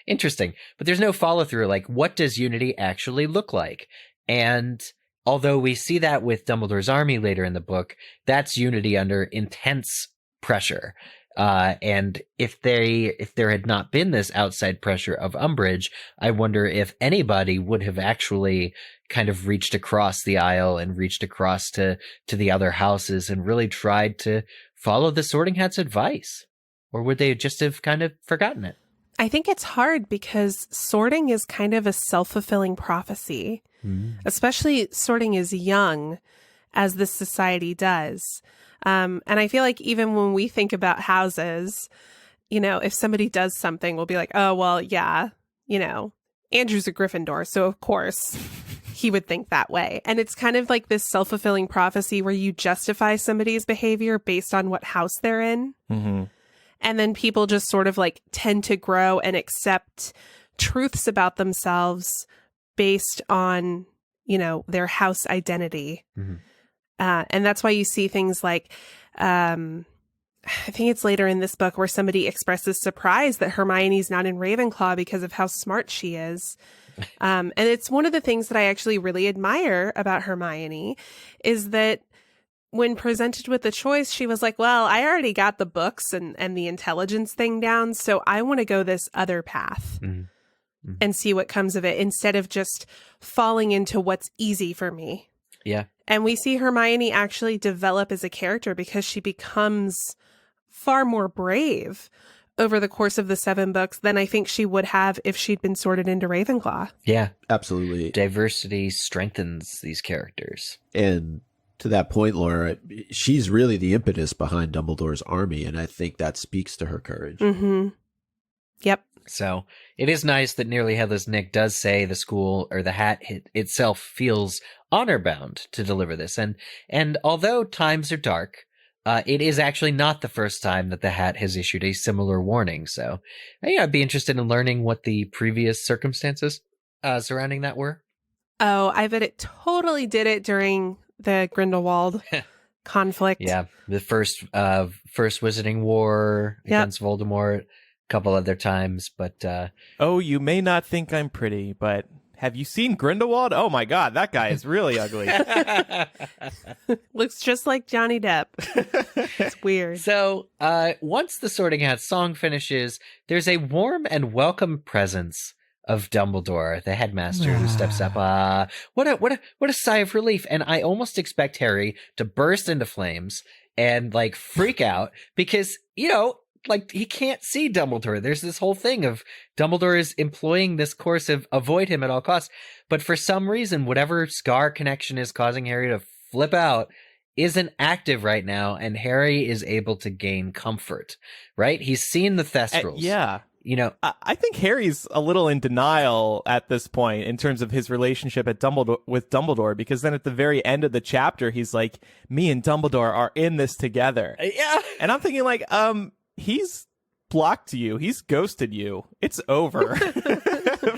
Interesting. But there's no follow through. Like, what does unity actually look like? And although we see that with Dumbledore's army later in the book, that's unity under intense pressure. And if there had not been this outside pressure of Umbridge, I wonder if anybody would have actually kind of reached across the aisle and reached across to the other houses and really tried to follow the Sorting Hat's advice. Or would they just have kind of forgotten it? I think it's hard because sorting is kind of a self-fulfilling prophecy, especially sorting as young as this society does. And I feel like even when we think about houses, if somebody does something, we'll be like, oh, well, yeah, Andrew's a Gryffindor, so of course he would think that way. And it's kind of like this self-fulfilling prophecy where you justify somebody's behavior based on what house they're in. Mm-hmm. And then people just sort of like tend to grow and accept truths about themselves based on, their house identity. Mm-hmm. And that's why you see things like, I think it's later in this book where somebody expresses surprise that Hermione's not in Ravenclaw because of how smart she is. And it's one of the things that I actually really admire about Hermione is that when presented with the choice, she was like, well, I already got the books and the intelligence thing down, so I want to go this other path and see what comes of it instead of just falling into what's easy for me. Yeah. And we see Hermione actually develop as a character because she becomes far more brave over the course of the 7 books than I think she would have if she'd been sorted into Ravenclaw. Yeah. Absolutely. Diversity strengthens these characters. And to that point, Laura, she's really the impetus behind Dumbledore's army, and I think that speaks to her courage. Mm-hmm. Yep. So it is nice that Nearly Headless Nick does say the school or the hat itself feels honor bound to deliver this. And although times are dark, it is actually not the first time that the hat has issued a similar warning. So I'd be interested in learning what the previous circumstances surrounding that were. Oh, I bet it totally did it during the Grindelwald conflict. Yeah, the first Wizarding War against Voldemort, a couple other times, but oh, you may not think I'm pretty, but have you seen Grindelwald? Oh my God, that guy is really ugly. Looks just like Johnny Depp. It's weird. So once the Sorting Hat song finishes, there's a warm and welcome presence of Dumbledore, the headmaster, who steps up. What a sigh of relief. And I almost expect Harry to burst into flames and like freak out because, like he can't see Dumbledore. There's this whole thing of Dumbledore is employing this course of avoid him at all costs. But for some reason, whatever Scar connection is causing Harry to flip out isn't active right now. And Harry is able to gain comfort, right? He's seen the Thestrals. Yeah. you know, I think Harry's a little in denial at this point in terms of his relationship with Dumbledore, because then at the very end of the chapter, he's like, me and Dumbledore are in this together. yeah. And I'm thinking like, he's blocked you. He's ghosted you. It's over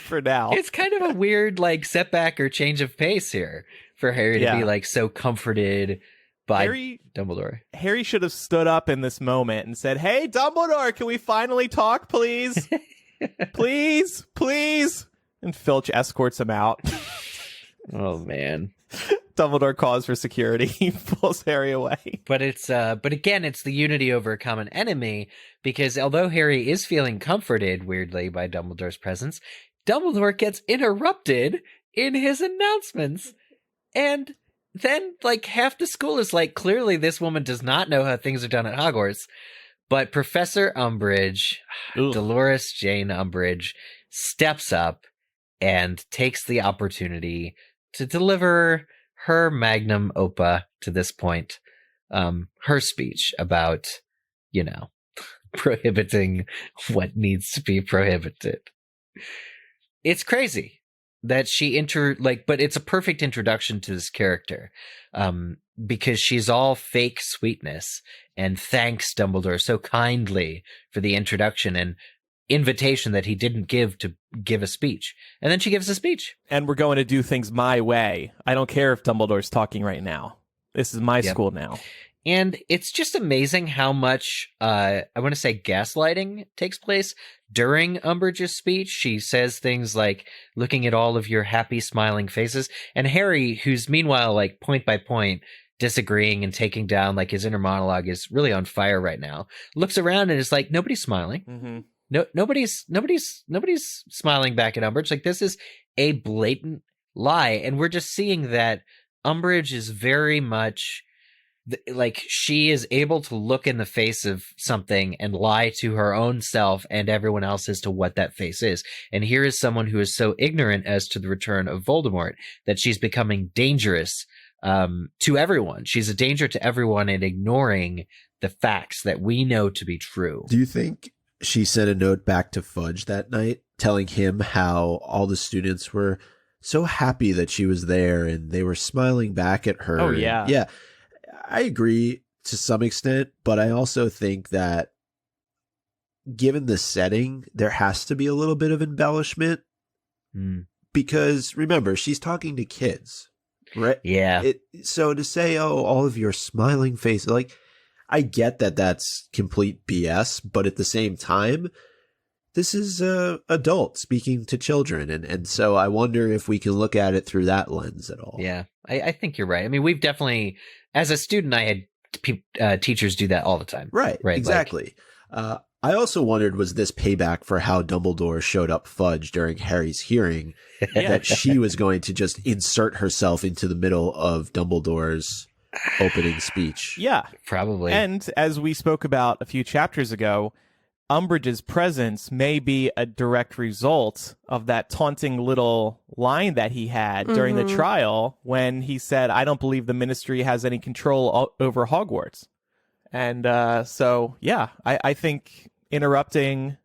for now. It's kind of a weird like setback or change of pace here for Harry to be like so comforted by Dumbledore. Harry should have stood up in this moment and said, hey, Dumbledore, can we finally talk, please? please. And Filch escorts him out. Oh, man. Dumbledore calls for security. He pulls Harry away. But again, it's the unity over a common enemy, because although Harry is feeling comforted, weirdly, by Dumbledore's presence, Dumbledore gets interrupted in his announcements. And then, like, half the school is like, clearly this woman does not know how things are done at Hogwarts. But Professor Umbridge, Dolores Jane Umbridge, steps up and takes the opportunity to deliver her magnum opus to this point, her speech about, you know, prohibiting what needs to be prohibited. It's crazy that she but it's a perfect introduction to this character, because she's all fake sweetness and thanks Dumbledore so kindly for the introduction and invitation that he didn't give to give a speech. And then she gives a speech. And we're going to do things my way. I don't care if Dumbledore's talking right now. This is my school now. And it's just amazing how much, I want to say, gaslighting takes place during Umbridge's speech. She says things like, looking at all of your happy, smiling faces. And Harry, who's meanwhile, like, point by point, disagreeing and taking down, like, his inner monologue is really on fire right now, looks around and is like, nobody's smiling. Mm-hmm. No, nobody's smiling back at Umbridge. Like, this is a blatant lie. And we're just seeing that Umbridge is very much like, she is able to look in the face of something and lie to her own self and everyone else as to what that face is. And here is someone who is so ignorant as to the return of Voldemort that she's becoming dangerous to everyone. She's a danger to everyone and ignoring the facts that we know to be true. Do you think she sent a note back to Fudge that night telling him how all the students were so happy that she was there and they were smiling back at her? Oh, yeah. Yeah. I agree to some extent, but I also think that given the setting, there has to be a little bit of embellishment because remember, she's talking to kids, right? Yeah. So to say, oh, all of your smiling faces, like, I get that that's complete BS, but at the same time, this is adult speaking to children. And so I wonder if we can look at it through that lens at all. Yeah, I think you're right. I mean, we've definitely, as a student, I had teachers do that all the time. Right, exactly. Like, I also wondered, was this payback for how Dumbledore showed up Fudge during Harry's hearing, that she was going to just insert herself into the middle of Dumbledore's opening speech? Yeah. Probably. And as we spoke about a few chapters ago, Umbridge's presence may be a direct result of that taunting little line that he had during the trial when he said, I don't believe the ministry has any control over Hogwarts. And so, yeah, I think interrupting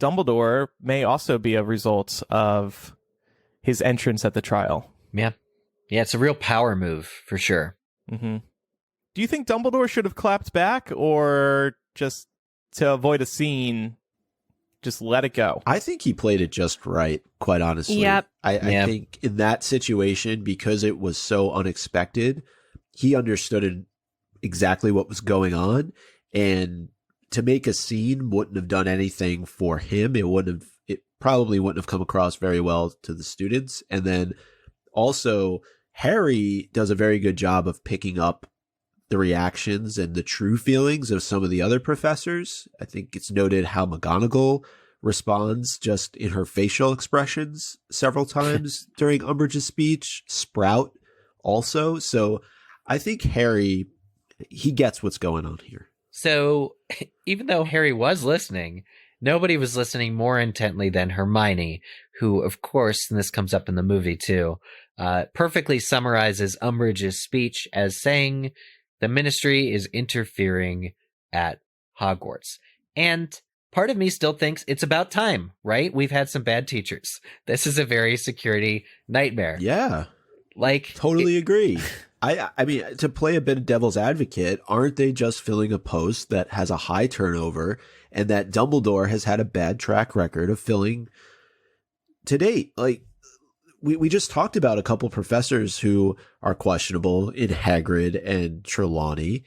Dumbledore may also be a result of his entrance at the trial. Yeah. Yeah, it's a real power move for sure. Mm-hmm. Do you think Dumbledore should have clapped back, or just to avoid a scene, just let it go? I think he played it just right, quite honestly. Yep. I think in that situation, because it was so unexpected, he understood exactly what was going on, and to make a scene wouldn't have done anything for him. It probably wouldn't have come across very well to the students. And then also, Harry does a very good job of picking up the reactions and the true feelings of some of the other professors. I think it's noted how McGonagall responds just in her facial expressions several times during Umbridge's speech. Sprout also. So I think Harry, he gets what's going on here. So even though Harry was listening, nobody was listening more intently than Hermione, who, of course, and this comes up in the movie too, perfectly summarizes Umbridge's speech as saying, the ministry is interfering at Hogwarts. And part of me still thinks it's about time, right? We've had some bad teachers. This is a very security nightmare. Yeah. Like, Totally agree. I mean, to play a bit of devil's advocate, aren't they just filling a post that has a high turnover and that Dumbledore has had a bad track record of filling to date? Like, we just talked about a couple professors who are questionable in Hagrid and Trelawney,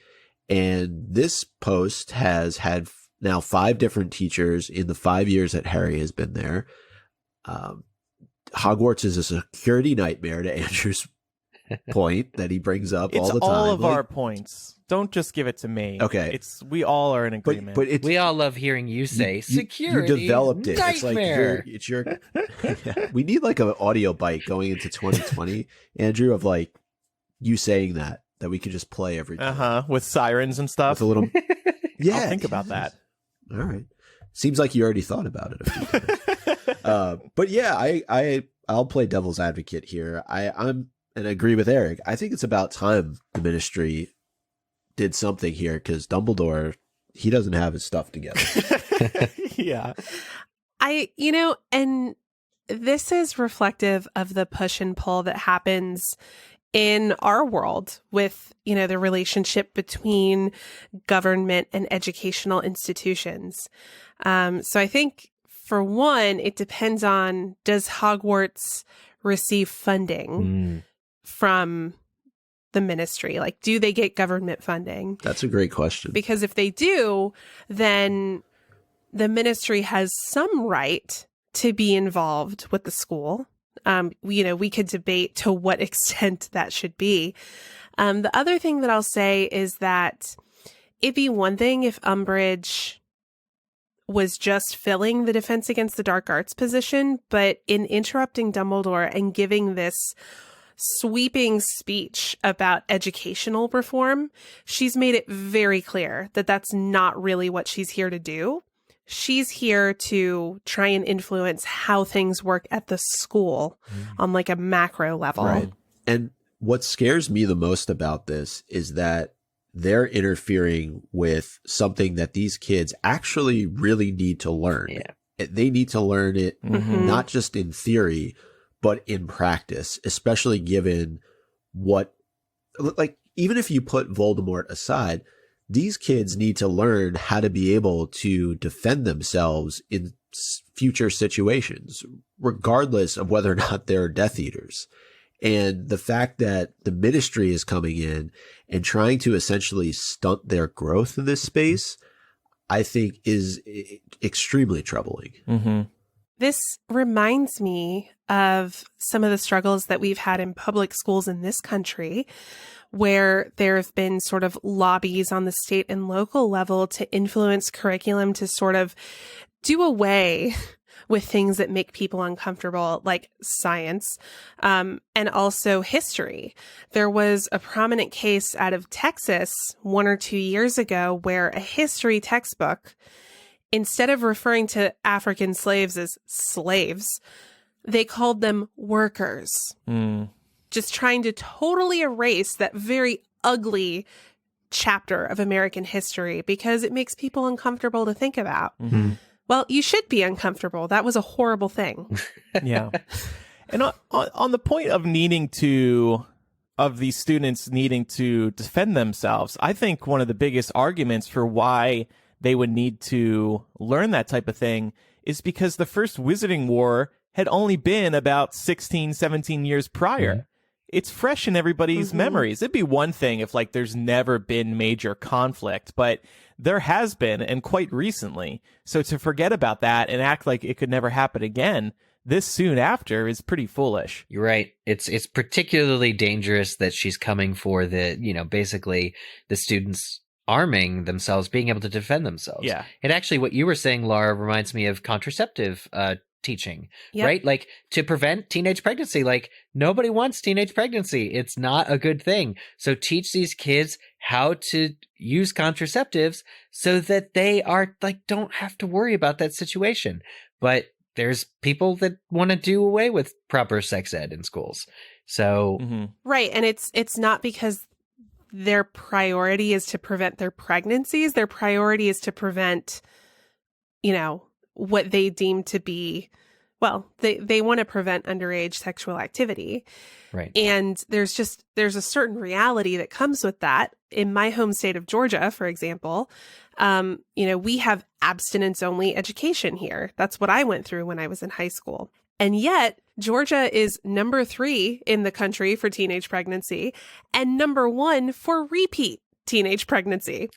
and this post has had now 5 different teachers in the 5 years that Harry has been there. Hogwarts is a security nightmare, to Andrew's point that he brings up all the time. It's all of our points. Don't just give it to me. Okay. We all are in agreement. But it's, we all love hearing you say security. You developed it. Nightmare. It's your yeah. We need like an audio bite going into 2020, Andrew, of like you saying that we could just play every time. With sirens and stuff. With a little yeah. I'll think about that. All right. Seems like you already thought about it a few times. But yeah, I'll play devil's advocate here. I'm and agree with Eric. I think it's about time the Ministry did something here, because Dumbledore, he doesn't have his stuff together. Yeah. And this is reflective of the push and pull that happens in our world with, the relationship between government and educational institutions. So I think, for one, it depends on, does Hogwarts receive funding from the Ministry? Like, do they get government funding? That's a great question. Because if they do, then the Ministry has some right to be involved with the school. We could debate to what extent that should be. The other thing that I'll say is that it'd be one thing if Umbridge was just filling the Defense Against the Dark Arts position, but in interrupting Dumbledore and giving this sweeping speech about educational reform, she's made it very clear that that's not really what she's here to do. She's here to try and influence how things work at the school on like a macro level. Right. And what scares me the most about this is that they're interfering with something that these kids actually really need to learn. Yeah. They need to learn it not just in theory, but in practice, especially given what, like, even if you put Voldemort aside, these kids need to learn how to be able to defend themselves in future situations, regardless of whether or not they're Death Eaters. And the fact that the Ministry is coming in and trying to essentially stunt their growth in this space, I think is extremely troubling. Mm-hmm. This reminds me of some of the struggles that we've had in public schools in this country, where there have been sort of lobbies on the state and local level to influence curriculum to sort of do away with things that make people uncomfortable, like science, and also history. There was a prominent case out of Texas 1 or 2 years ago where a history textbook, instead of referring to African slaves as slaves, they called them workers. Just trying to totally erase that very ugly chapter of American history because it makes people uncomfortable to think about. Well, you should be uncomfortable. That was a horrible thing. Yeah. And on the point of these students needing to defend themselves, I think one of the biggest arguments for why they would need to learn that type of thing is because the first Wizarding War had only been about 16, 17 years prior. It's fresh in everybody's memories. It'd be one thing if like there's never been major conflict, but there has been, and quite recently. So to forget about that and act like it could never happen again this soon after is pretty foolish. You're right. It's particularly dangerous that she's coming for basically the students arming themselves, being able to defend themselves. Yeah. And actually what you were saying, Laura, reminds me of contraceptive teaching, right? Like to prevent teenage pregnancy. Like nobody wants teenage pregnancy. It's not a good thing. So teach these kids how to use contraceptives so that they are like, don't have to worry about that situation. But there's people that want to do away with proper sex ed in schools. So right. And it's not because their priority is to prevent their pregnancies. Their priority is to prevent what they deem to be, well, they want to prevent underage sexual activity. Right. And there's a certain reality that comes with that. In my home state of Georgia, for example, we have abstinence only education here. That's what I went through when I was in high school. And yet Georgia is number 3 in the country for teenage pregnancy and number 1 for repeat teenage pregnancy.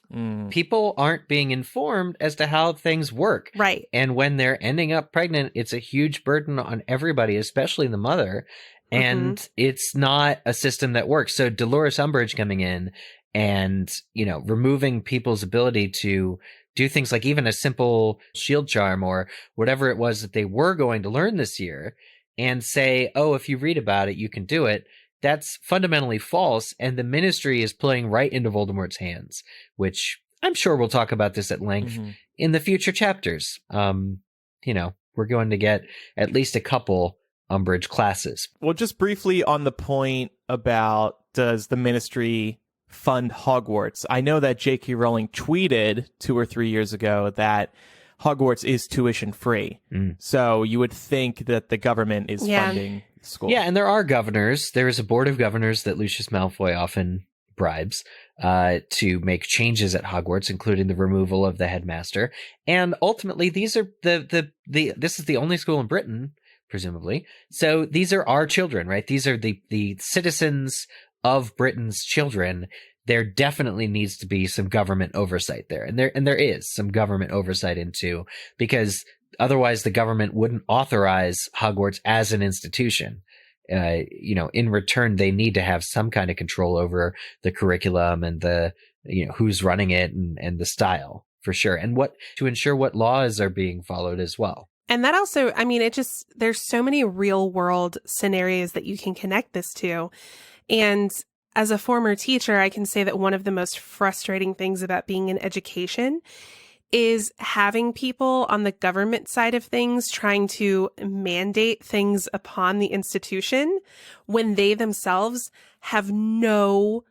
People aren't being informed as to how things work. Right. And when they're ending up pregnant, it's a huge burden on everybody, especially the mother. And it's not a system that works. So Dolores Umbridge coming in and, removing people's ability to do things like even a simple shield charm or whatever it was that they were going to learn this year and say, oh, if you read about it, you can do it. That's fundamentally false, and the ministry is playing right into Voldemort's hands, which I'm sure we'll talk about this at length in the future chapters. We're going to get at least a couple Umbridge classes. Well, just briefly on the point about does the ministry fund Hogwarts? I know that J.K. Rowling tweeted 2 or 3 years ago that Hogwarts is tuition free. So you would think that the government is funding the school. Yeah, and there are governors. There is a board of governors that Lucius Malfoy often bribes to make changes at Hogwarts, including the removal of the headmaster. And ultimately, these are this is the only school in Britain, presumably. So these are our children, right? These are the citizens of Britain's children. There definitely needs to be some government oversight there. And there is some government oversight into, because otherwise the government wouldn't authorize Hogwarts as an institution. In return, they need to have some kind of control over the curriculum and the, who's running it and the style, for sure. And to ensure what laws are being followed as well. And that also, there's so many real world scenarios that you can connect this to. And as a former teacher, I can say that one of the most frustrating things about being in education is having people on the government side of things trying to mandate things upon the institution when they themselves have no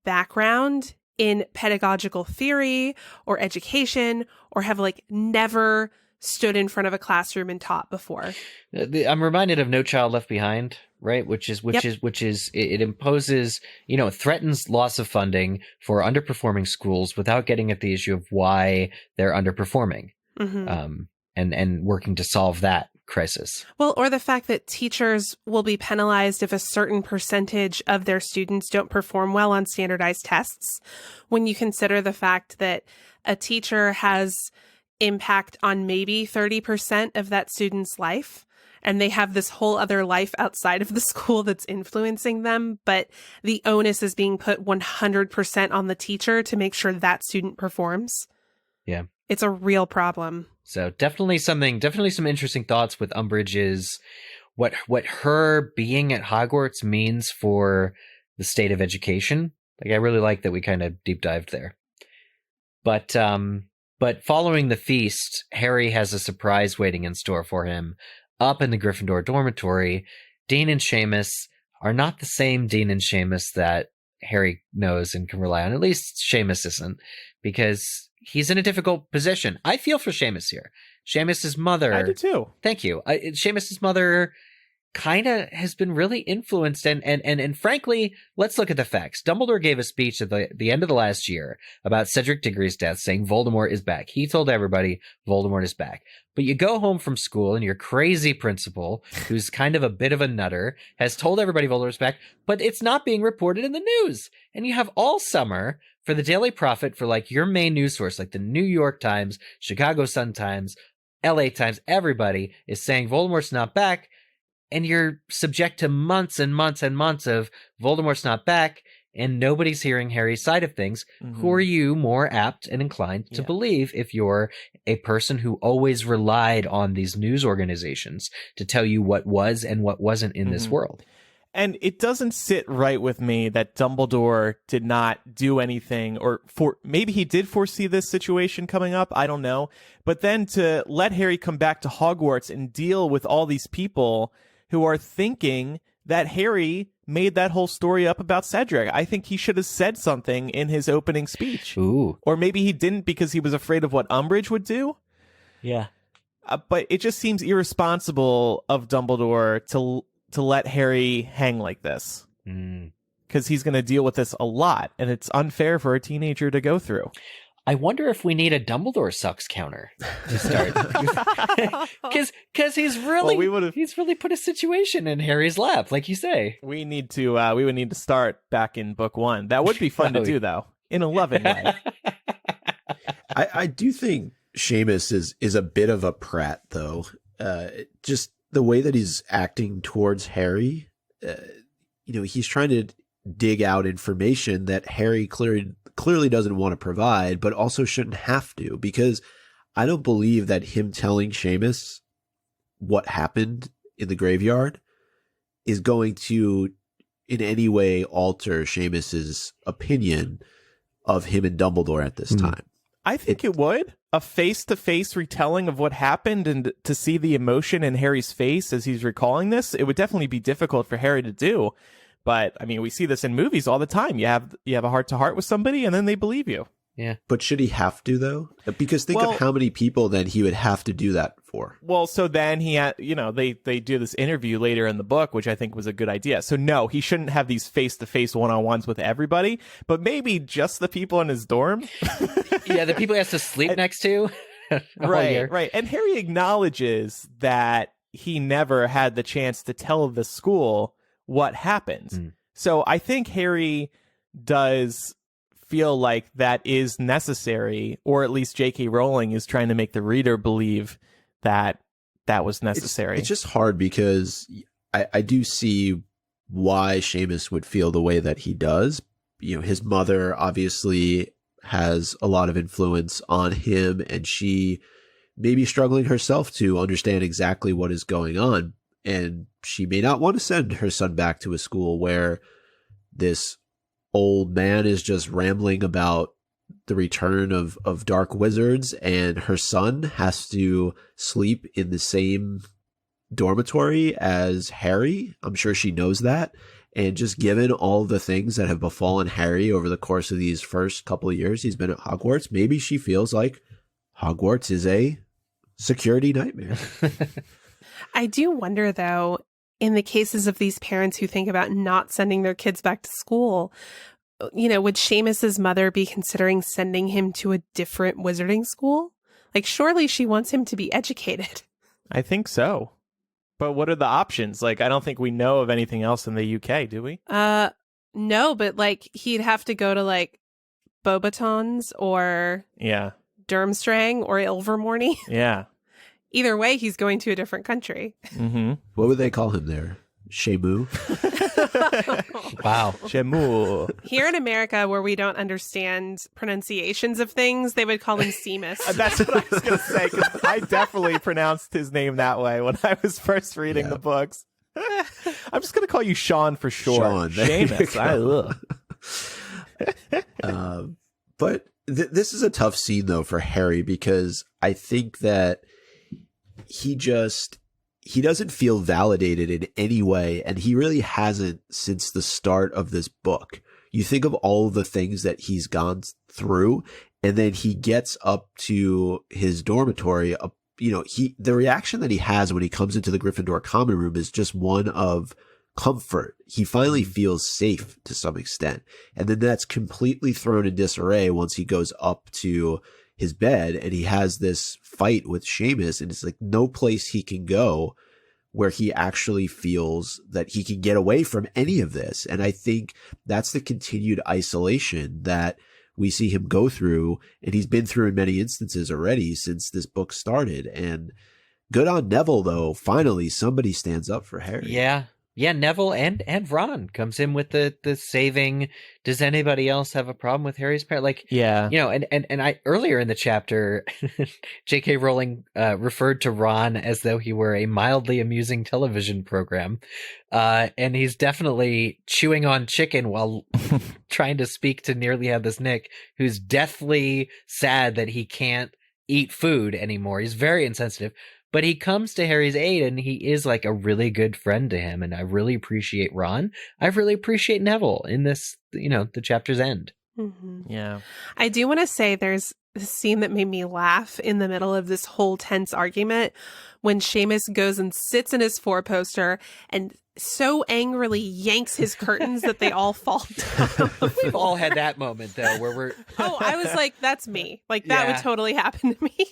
background in pedagogical theory or education or have never stood in front of a classroom and taught before. I'm reminded of No Child Left Behind, right? Which is it imposes, threatens loss of funding for underperforming schools without getting at the issue of why they're underperforming, and working to solve that crisis. Well, or the fact that teachers will be penalized if a certain percentage of their students don't perform well on standardized tests, when you consider the fact that a teacher has impact on maybe 30% of that student's life, and they have this whole other life outside of the school that's influencing them, but the onus is being put 100% on the teacher to make sure that student performs. Yeah. It's a real problem. So definitely some interesting thoughts with Umbridge's, what her being at Hogwarts means for the state of education. I really like that we kind of deep dived there. But following the feast, Harry has a surprise waiting in store for him up in the Gryffindor dormitory. Dean and Seamus are not the same Dean and Seamus that Harry knows and can rely on. At least Seamus isn't, because he's in a difficult position. I feel for Seamus here. Seamus's mother... I do too. Thank you. Seamus's mother kind of has been really influenced, and frankly, let's look at the facts. Dumbledore gave a speech at the end of the last year about Cedric Diggory's death, saying Voldemort is back. He told everybody Voldemort is back. But you go home from school and your crazy principal, who's kind of a bit of a nutter, has told everybody Voldemort's back, but it's not being reported in the news. And you have all summer for the Daily Prophet, for your main news source, like the New York Times, Chicago Sun-Times, LA Times, everybody is saying Voldemort's not back. And you're subject to months and months and months of Voldemort's not back, and nobody's hearing Harry's side of things. Who are you more apt and inclined to believe if you're a person who always relied on these news organizations to tell you what was and what wasn't in this world? And it doesn't sit right with me that Dumbledore did not do anything, or maybe he did foresee this situation coming up. I don't know. But then to let Harry come back to Hogwarts and deal with all these people who are thinking that Harry made that whole story up about Cedric. I think he should have said something in his opening speech. Ooh. Or maybe he didn't because he was afraid of what Umbridge would do. Yeah. But it just seems irresponsible of Dumbledore to let Harry hang like this. Because he's going to deal with this a lot, and it's unfair for a teenager to go through. I wonder if we need a Dumbledore sucks counter to start. Because he's really he's really put a situation in Harry's lap, like you say. We need to we would need to start back in book 1. That would be fun to do, though, in a loving way. I do think Seamus is a bit of a prat, though. Just the way that he's acting towards Harry, he's trying to dig out information that Harry clearly doesn't want to provide, but also shouldn't have to, because I don't believe that him telling Seamus what happened in the graveyard is going to in any way alter Seamus's opinion of him and Dumbledore at this time. I think it would. A face-to-face retelling of what happened, and to see the emotion in Harry's face as he's recalling this, it would definitely be difficult for Harry to do. But, I mean, we see this in movies all the time. You have a heart-to-heart with somebody, and then they believe you. Yeah. But should he have to, though? Because think of how many people then he would have to do that for. Well, so then he had, they do this interview later in the book, which I think was a good idea. So no, he shouldn't have these face-to-face one-on-ones with everybody, but maybe just the people in his dorm. Yeah, the people he has to sleep next to. Right. And Harry acknowledges that he never had the chance to tell the school what happened. So I think Harry does feel like that is necessary, or at least J.K. Rowling is trying to make the reader believe that that was necessary. It's just hard because I do see why Seamus would feel the way that he does. His mother obviously has a lot of influence on him, and she may be struggling herself to understand exactly what is going on. And she may not want to send her son back to a school where this old man is just rambling about the return of dark wizards, and her son has to sleep in the same dormitory as Harry. I'm sure she knows that. And just given all the things that have befallen Harry over the course of these first couple of years he's been at Hogwarts, maybe she feels like Hogwarts is a security nightmare. I do wonder, though, in the cases of these parents who think about not sending their kids back to school, would Seamus's mother be considering sending him to a different wizarding school? Like, surely she wants him to be educated. I think so. But what are the options? Like, I don't think we know of anything else in the UK, do we? No, but he'd have to go to Beauxbatons or Durmstrang or Ilvermorny. Yeah. Either way, he's going to a different country. Mm-hmm. What would they call him there? Shamu? Wow. Shamu. Here in America, where we don't understand pronunciations of things, they would call him Seamus. That's what I was going to say, because I definitely pronounced his name that way when I was first reading the books. I'm just going to call you Sean for short. Seamus. But this is a tough scene, though, for Harry, because I think that he doesn't feel validated in any way, and he really hasn't since the start of this book. You think of all the things that he's gone through, and then he gets up to his dormitory. The reaction that he has when he comes into the Gryffindor common room is just one of comfort. He finally feels safe to some extent, and then that's completely thrown in disarray once he goes up to his bed and he has this fight with Seamus, and it's like no place he can go where he actually feels that he can get away from any of this. And I think that's the continued isolation that we see him go through, and he's been through in many instances already since this book started. And good on Neville, though. Finally, somebody stands up for Harry. Yeah, Neville and Ron comes in with the saving. Does anybody else have a problem with Harry's parent? And I earlier in the chapter, J.K. Rowling referred to Ron as though he were a mildly amusing television program, and he's definitely chewing on chicken while trying to speak to Nearly Had This Nick, who's deathly sad that he can't eat food anymore. He's very insensitive. But he comes to Harry's aid, and he is a really good friend to him. And I really appreciate Ron. I really appreciate Neville in this, the chapter's end. Mm-hmm. Yeah. I do want to say there's scene that made me laugh in the middle of this whole tense argument when Seamus goes and sits in his four-poster and so angrily yanks his curtains that they all fall down. We've all had that moment, though, where we're... Oh, I was like, that's me. Like, that would totally happen to me.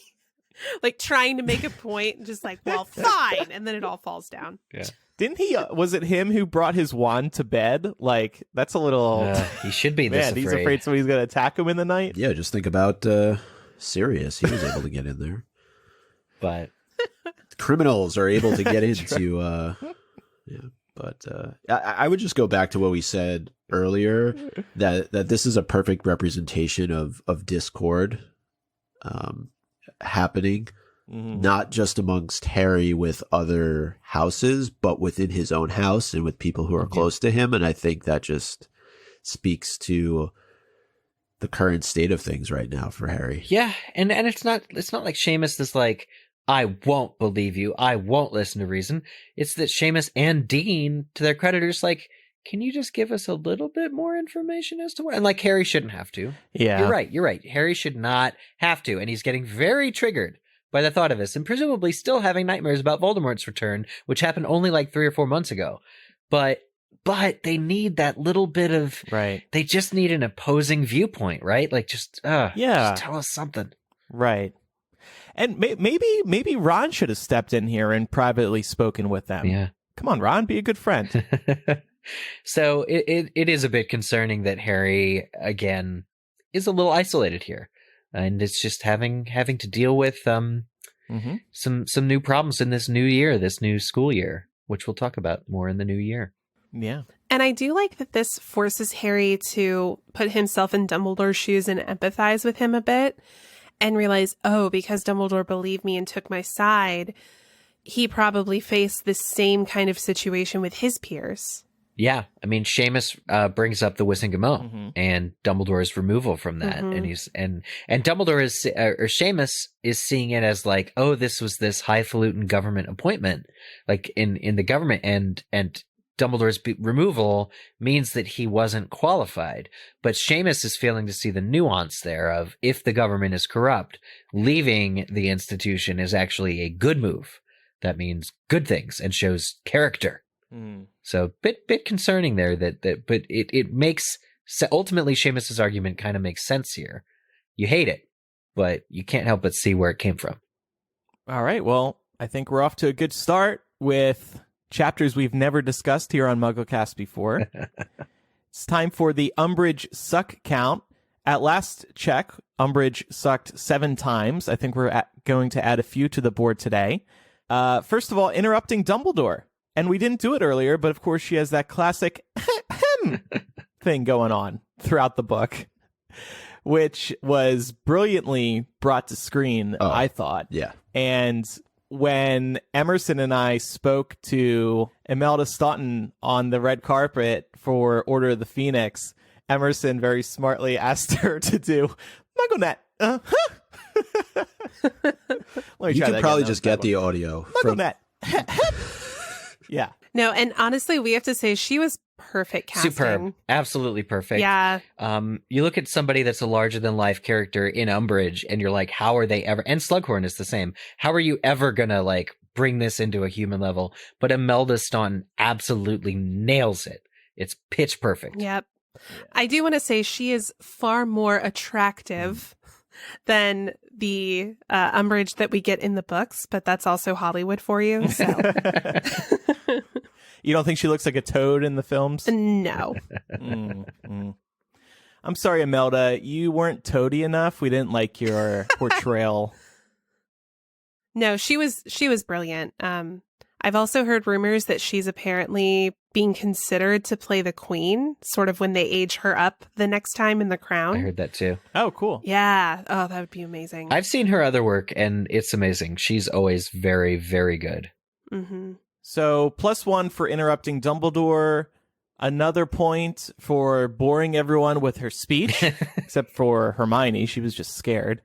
Like, trying to make a point, just like, well, fine. And then it all falls down. Yeah. Didn't he, was it him who brought his wand to bed? Like, that's a little... he should be this Man, he's afraid somebody's going to attack him in the night? Yeah, just think about Sirius. He was able to get in there. But... Criminals are able to get into... But I would just go back to what we said earlier, that this is a perfect representation of discord happening. Not just amongst Harry with other houses, but within his own house and with people who are close to him. And I think that just speaks to the current state of things right now for Harry. Yeah, and it's not like Seamus is like, I won't believe you, I won't listen to reason. It's that Seamus and Dean, to their creditors, like, can you just give us a little bit more information as to what? And like, Harry shouldn't have to. Yeah. You're right. Harry should not have to. And he's getting very triggered by the thought of this, and presumably still having nightmares about Voldemort's return, which happened only like 3 or 4 months ago. But they need that little bit of, right. They just need an opposing viewpoint, right? Like, just tell us something. Right. And maybe Ron should have stepped in here and privately spoken with them. Yeah. Come on, Ron, be a good friend. So it is a bit concerning that Harry, again, is a little isolated here. And it's just having to deal with some new problems in this new year, this new school year, which we'll talk about more in the new year. Yeah. And I do like that this forces Harry to put himself in Dumbledore's shoes and empathize with him a bit and realize, oh, because Dumbledore believed me and took my side, he probably faced the same kind of situation with his peers. Yeah, I mean, Seamus brings up the Wissingamot and Dumbledore's removal from that, and he's and Dumbledore is or Seamus is seeing it as like, oh, this was this highfalutin government appointment, like in the government, and Dumbledore's removal means that he wasn't qualified. But Seamus is failing to see the nuance there of, if the government is corrupt, leaving the institution is actually a good move. That means good things and shows character. So bit concerning there but it makes, ultimately Seamus's argument kind of makes sense here. You hate it, but you can't help but see where it came from. All right, well, I think we're off to a good start with chapters we've never discussed here on MuggleCast before. It's time for the Umbridge suck count. At last check, Umbridge sucked 7 times. I think we're going to add a few to the board today. First of all, interrupting Dumbledore. And we didn't do it earlier, but of course she has that classic thing going on throughout the book, which was brilliantly brought to screen, I thought. Yeah. And when Emerson and I spoke to Imelda Staunton on the red carpet for Order of the Phoenix, Emerson very smartly asked her to do MuggleNet. You can probably just get the audio. MuggleNet. Yeah. No, and honestly, we have to say she was perfect casting. Superb. Absolutely perfect. Yeah. You look at somebody that's a larger-than-life character in Umbridge, and you're like, how are they ever... And Slughorn is the same. How are you ever gonna, like, bring this into a human level? But Imelda Staunton absolutely nails it. It's pitch perfect. Yep. I do want to say she is far more attractive than the Umbridge that we get in the books, but that's also Hollywood for you. So. You don't think she looks like a toad in the films? No. I'm sorry, Imelda. You weren't toady enough. We didn't like your portrayal. No, she was brilliant. I've also heard rumors that she's apparently being considered to play the queen, sort of when they age her up the next time in The Crown. I heard that too. Oh, cool. Yeah. Oh, that would be amazing. I've seen her other work, and it's amazing. She's always very, very good. Mm-hmm. So, +1 for interrupting Dumbledore. Another point for boring everyone with her speech, except for Hermione. She was just scared.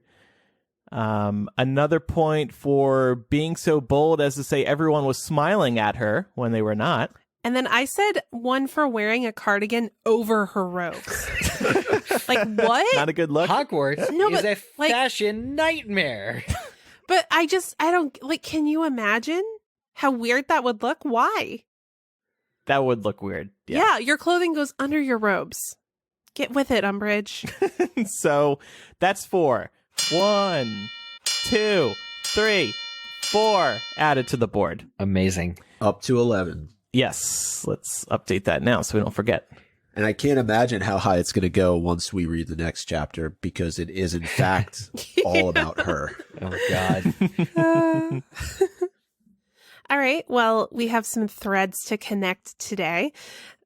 Another point for being so bold as to say everyone was smiling at her when they were not. And then I said 1 for wearing a cardigan over her robes. Like, what? Not a good look. Hogwarts No, is but, a like- fashion nightmare. But I don't, like, can you imagine how weird that would look? Why? That would look weird. Yeah, your clothing goes under your robes. Get with it, Umbridge. So that's 4. 1, 2, 3, 4 added to the board. Amazing. Up to 11. Yes, let's update that now so we don't forget. And I can't imagine how high it's going to go once we read the next chapter, because it is, in fact, all about her. Oh, God. All right. Well, we have some threads to connect today.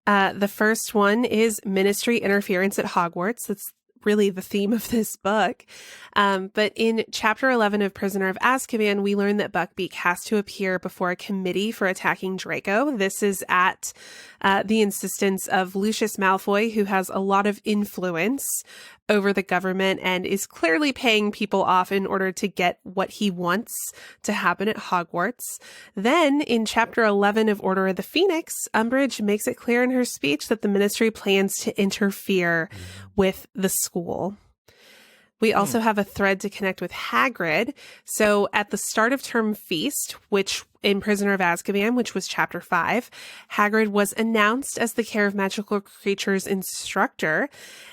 The first one is ministry interference at Hogwarts. That's really the theme of this book. But in chapter 11 of Prisoner of Azkaban, we learn that Buckbeak has to appear before a committee for attacking Draco. This is at the insistence of Lucius Malfoy, who has a lot of influence over the government and is clearly paying people off in order to get what he wants to happen at Hogwarts. Then in chapter 11 of Order of the Phoenix, Umbridge makes it clear in her speech that the ministry plans to interfere with the school. We also have a thread to connect with Hagrid. So at the start of term feast, which in Prisoner of Azkaban, which was chapter 5, Hagrid was announced as the Care of Magical Creatures instructor.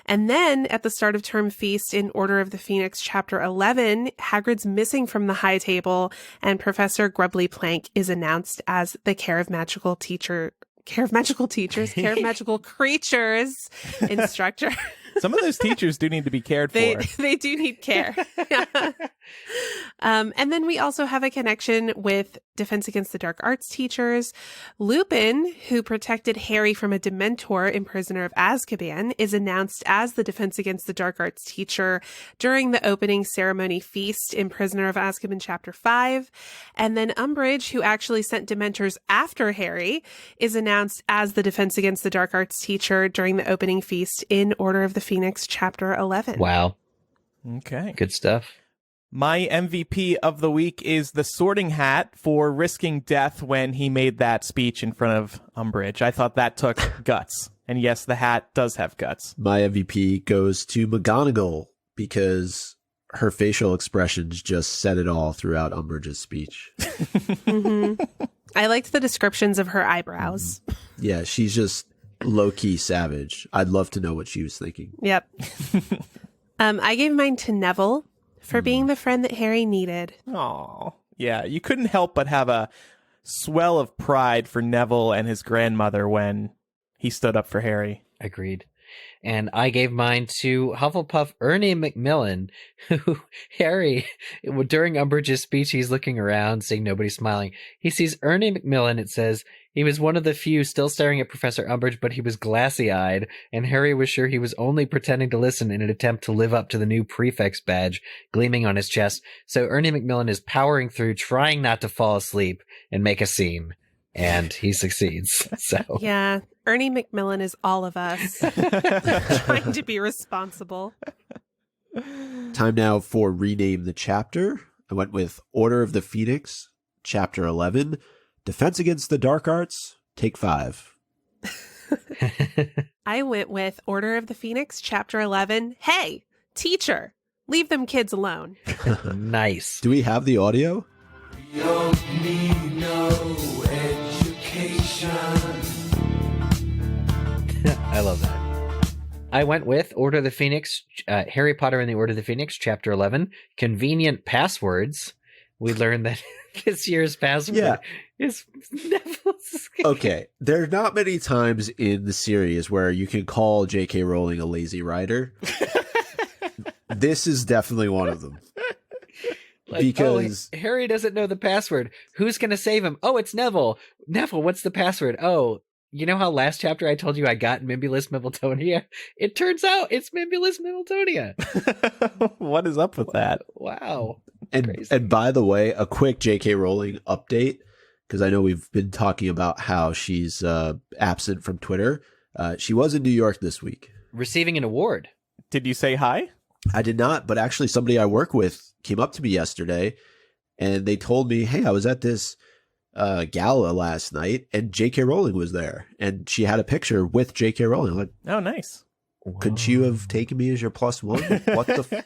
And then at the start of term feast in Order of the Phoenix, chapter 11, Hagrid's missing from the high table and Professor Grubbly Plank is announced as the Care of Magical Creatures instructor. Some of those teachers do need to be cared for. They do need care. And then we also have a connection with Defense Against the Dark Arts teachers. Lupin, who protected Harry from a Dementor in Prisoner of Azkaban, is announced as the Defense Against the Dark Arts teacher during the opening ceremony feast in Prisoner of Azkaban chapter 5. And then Umbridge, who actually sent Dementors after Harry, is announced as the Defense Against the Dark Arts teacher during the opening feast in Order of the Phoenix chapter 11. Wow. Okay. Good stuff. My MVP of the week is the Sorting Hat for risking death when he made that speech in front of Umbridge. I thought that took guts. And yes, the hat does have guts. My MVP goes to McGonagall because her facial expressions just said it all throughout Umbridge's speech. I liked the descriptions of her eyebrows. Yeah, she's just low-key savage. I'd love to know what she was thinking. Yep. I gave mine to Neville for being the friend that Harry needed. Aw. Yeah, you couldn't help but have a swell of pride for Neville and his grandmother when he stood up for Harry. Agreed. And I gave mine to Hufflepuff Ernie Macmillan, who Harry, during Umbridge's speech, he's looking around, seeing nobody smiling. He sees Ernie Macmillan. It says, he was one of the few still staring at Professor Umbridge, but he was glassy-eyed, and Harry was sure he was only pretending to listen in an attempt to live up to the new prefect's badge gleaming on his chest. So Ernie Macmillan is powering through, trying not to fall asleep and make a scene. And he succeeds. So Yeah, Ernie Macmillan is all of us trying to be responsible. Time now for Rename the Chapter. I went with Order of the Phoenix, Chapter 11, Defense Against the Dark Arts, Take 5. I went with Order of the Phoenix, Chapter 11. Hey, teacher, leave them kids alone. nice. Do we have the audio? You don't need no education. I love that. I went with Order of the Phoenix, Harry Potter and the Order of the Phoenix, Chapter 11, Convenient Passwords. We learned that this year's password is Neville's. Okay, there are not many times in the series where you can call J.K. Rowling a lazy writer. This is definitely one of them. Like, Because Harry doesn't know the password. Who's going to save him? Oh, it's Neville. Neville, what's the password? Oh, you know how last chapter I told you I got Mimbulus Mimbletonia? It turns out it's Mimbulus Mimbletonia. What is up with that? Wow. and by the way, a quick J.K. Rowling update, because I know we've been talking about how she's absent from Twitter. She was in New York this week. Receiving an award. Did you say hi? I did not, but actually somebody I work with came up to me yesterday and they told me, hey, I was at this gala last night and J.K. Rowling was there and she had a picture with J.K. Rowling. I'm like, Oh, nice. Couldn't you have taken me as your +1? What the?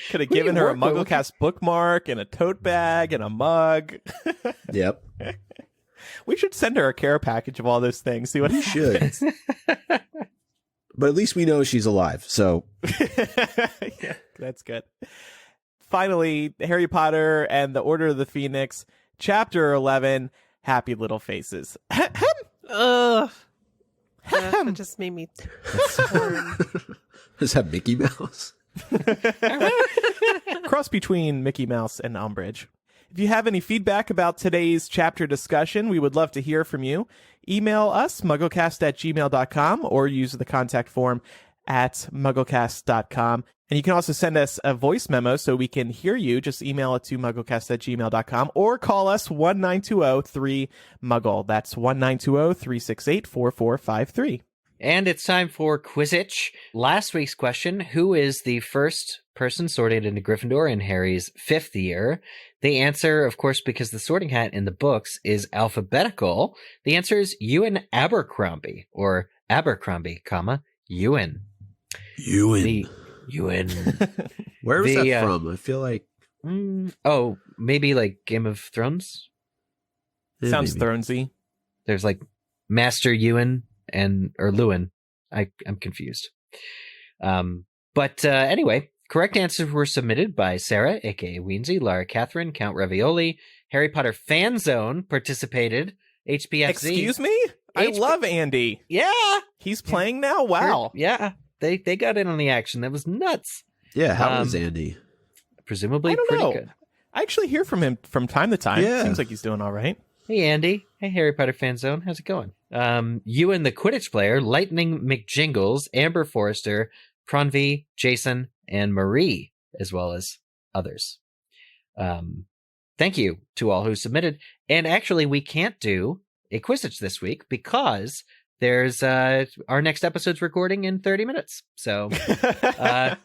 Could have given her a MuggleCast bookmark and a tote bag and a mug. Yep. We should send her a care package of all those things. See what We should. But at least we know she's alive. So yeah, that's good. Finally, Harry Potter and the Order of the Phoenix, Chapter 11, Happy Little Faces. Ugh. That just made me squirm. Does that Mickey Mouse? Cross between Mickey Mouse and Umbridge. If you have any feedback about today's chapter discussion, we would love to hear from you. Email us, mugglecast@gmail.com, or use the contact form at mugglecast.com. And you can also send us a voice memo so we can hear you. Just email it to mugglecast@gmail.com or call us 1-920-3-MUGGLE. That's 1-920-368-4453. And it's time for Quizitch. Last week's question, who is the first person sorted into Gryffindor in Harry's 5th year? The answer, of course, because the sorting hat in the books is alphabetical, the answer is Ewan Abercrombie, or Abercrombie, Ewan. Ewan. Ewan. Where was that from? I feel like... maybe like Game of Thrones? Yeah, Sounds maybe. Thronesy. There's like Master Ewan or Lewin. I'm confused. But anyway, correct answers were submitted by Sarah, aka Weensy, Lara Catherine, Count Ravioli, Harry Potter Fan Zone participated, HPFZ. Excuse me? I love Andy. Yeah. He's playing now? Wow. Yeah. They got in on the action. That was nuts. Yeah, how is Andy? Presumably I don't pretty know. good. I actually hear from him from time to time. Yeah. Seems like he's doing all right. Hey, Andy. Hey, Harry Potter Fan Zone. How's it going? Ewan the Quidditch player, Lightning McJingles, Amber Forrester, Pronvi, Jason, and Marie, as well as others. Thank you to all who submitted. And actually, we can't do a Quizitch this week because there's our next episode's recording in 30 minutes. So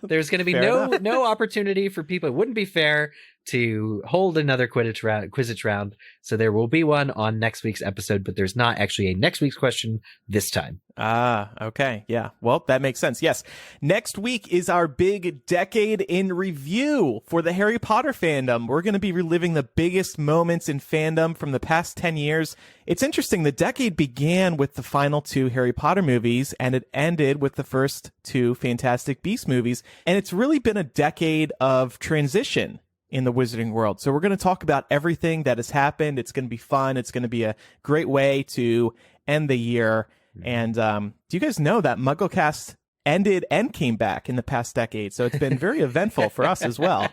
there's going to be no opportunity for people. It wouldn't be fair to hold another Quizitch round. So there will be one on next week's episode, but there's not actually a next week's question this time. Okay. Yeah. Well, that makes sense. Yes. Next week is our big decade in review for the Harry Potter fandom. We're going to be reliving the biggest moments in fandom from the past 10 years. It's interesting. The decade began with the final 2 Harry Potter movies, and it ended with the first 2 Fantastic Beasts movies. And it's really been a decade of transition in the wizarding world. So we're going to talk about everything that has happened. It's going to be fun. It's going to be a great way to end the year. And do you guys know that MuggleCast ended and came back in the past decade? So it's been very eventful for us as well.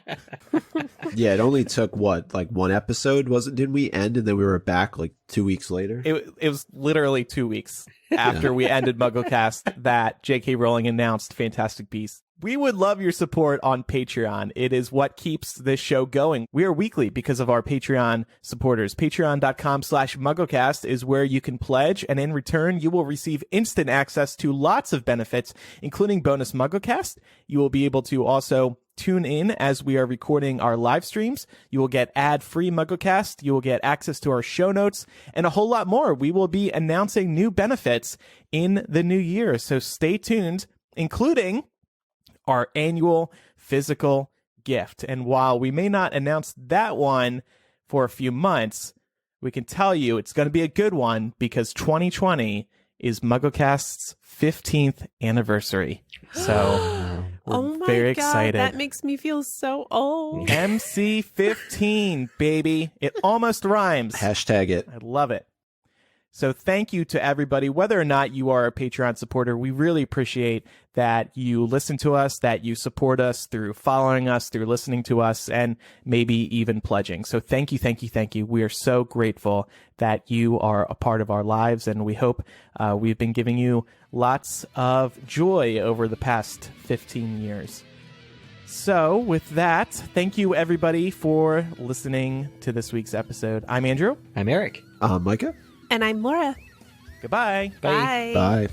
Yeah, it only took like one episode, didn't we end and then we were back like 2 weeks later? It was literally 2 weeks after we ended MuggleCast that J.K. Rowling announced Fantastic Beasts. We would love your support on Patreon. It is what keeps this show going. We are weekly because of our Patreon supporters. Patreon.com/MuggleCast is where you can pledge, and in return, you will receive instant access to lots of benefits, including bonus MuggleCast. You will be able to also tune in as we are recording our live streams. You will get ad-free MuggleCast. You will get access to our show notes and a whole lot more. We will be announcing new benefits in the new year, so stay tuned, including our annual physical gift. And while we may not announce that one for a few months, we can tell you it's going to be a good one because 2020 is MuggleCast's 15th anniversary. So we're very excited. That makes me feel so old. MC15, baby. It almost rhymes. Hashtag it. I love it. So thank you to everybody, whether or not you are a Patreon supporter. We really appreciate that you listen to us, that you support us through following us, through listening to us, and maybe even pledging. So thank you, thank you, thank you. We are so grateful that you are a part of our lives, and we hope we've been giving you lots of joy over the past 15 years. So with that, thank you, everybody, for listening to this week's episode. I'm Andrew. I'm Eric. Micah. And I'm Laura. Goodbye. Bye. Bye.